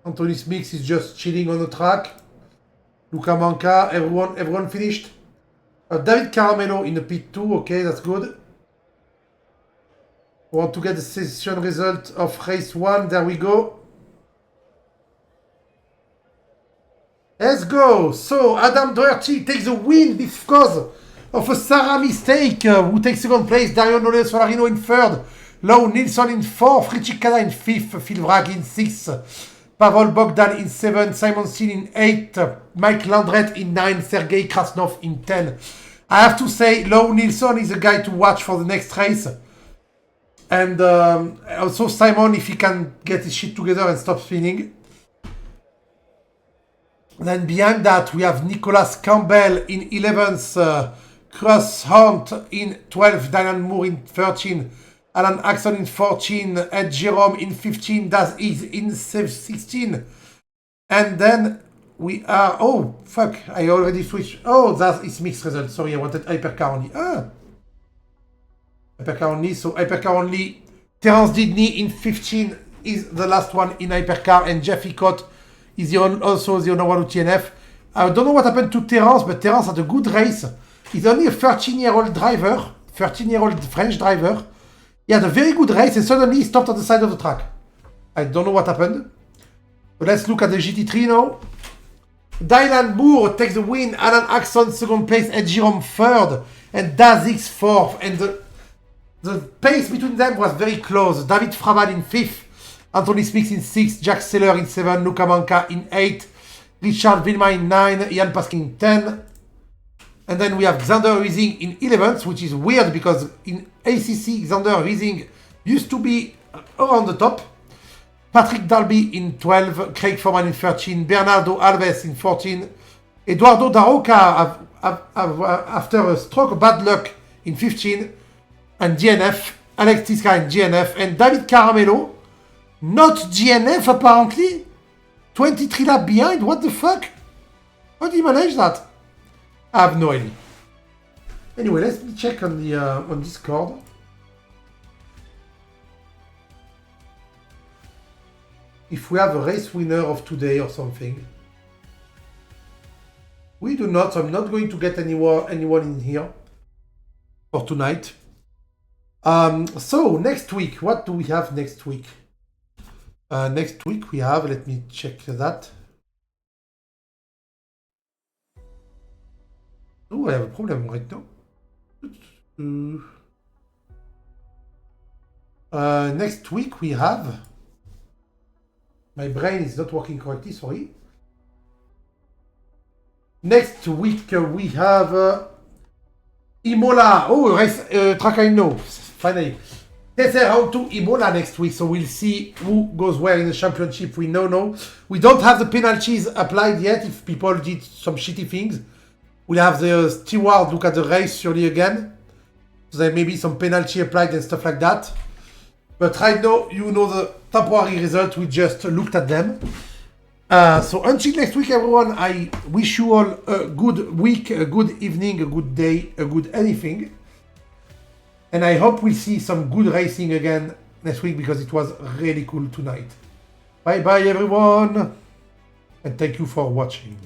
Anthony Smith is just chilling on the track. Luca Manca, everyone finished. David Caramello in the pit too. Okay, that's good. Want to get the session result of race 1. There we go. Let's go. So, Adam Doherty takes the win because of a Sarah mistake. Who takes second place? Dario Nole Solarino in third. Lau Nilsson in fourth. Richie Kada in fifth. Phil Vrag in sixth. Pavel Bogdan in 7th, Simon Steele in 8th, Mike Landret in 9th, Sergei Krasnov in 10th. I have to say, Lau Nilsson is a guy to watch for the next race. And also Simon, if he can get his shit together and stop spinning. Then behind that, we have Nicholas Campbell in 11th, Cross Hunt in 12th, Dylan Moore in 13th, Alan Axon in 14, Ed Jerome in 15, Daz is in 16. And then we are... Oh, fuck, I already switched. Oh, that is mixed result. Sorry, I wanted Hypercar only. Hypercar only. So Hypercar only. Terence Didney in 15 is the last one in Hypercar. And Jeff Icott is also the other one with TNF. I don't know what happened to Terence, but Terence had a good race. He's only a 13-year-old driver. 13-year-old French driver. He had a very good race and suddenly he stopped on the side of the track. I don't know what happened. But let's look at the GT3 now. Dylan Moore takes the win. Alan Axon second place. Ed Jerome third. And Dazix fourth. And the pace between them was very close. David Fraval in fifth. Anthony Smith in sixth. Jack Seller in 7. Luca Manca in 8. Richard Vilma in 9. Ian Paskin in 10. And then we have Xander Riesing in 11th, which is weird because in ACC, Xander Riesing used to be around the top. Patrick Dalby in 12, Craig Foreman in 13, Bernardo Alves in 14, Eduardo Daroca after a stroke of bad luck in 15, and DNF, Alex Tiska in DNF, and David Caramello, not DNF apparently, 23 laps behind, what the fuck? How do you manage that? I have no idea. Anyway, let's check on the on Discord. If we have a race winner of today or something. We do not, so I'm not going to get anyone in here for tonight. So next week, what do we have next week? Next week we have, let me check that. Oh, I have a problem right now. Next week we have... My brain is not working correctly, sorry. Next week we have Imola. Oh, race track I know. Finally. TSR round 2 Imola next week, so we'll see who goes where in the championship. We know. We don't have the penalties applied yet if people did some shitty things. We'll have the steward look at the race surely again. So there may be some penalty applied and stuff like that. But right now, you know the temporary result. We just looked at them. So until next week, everyone, I wish you all a good week, a good evening, a good day, a good anything. And I hope we see some good racing again next week because it was really cool tonight. Bye bye, everyone. And thank you for watching.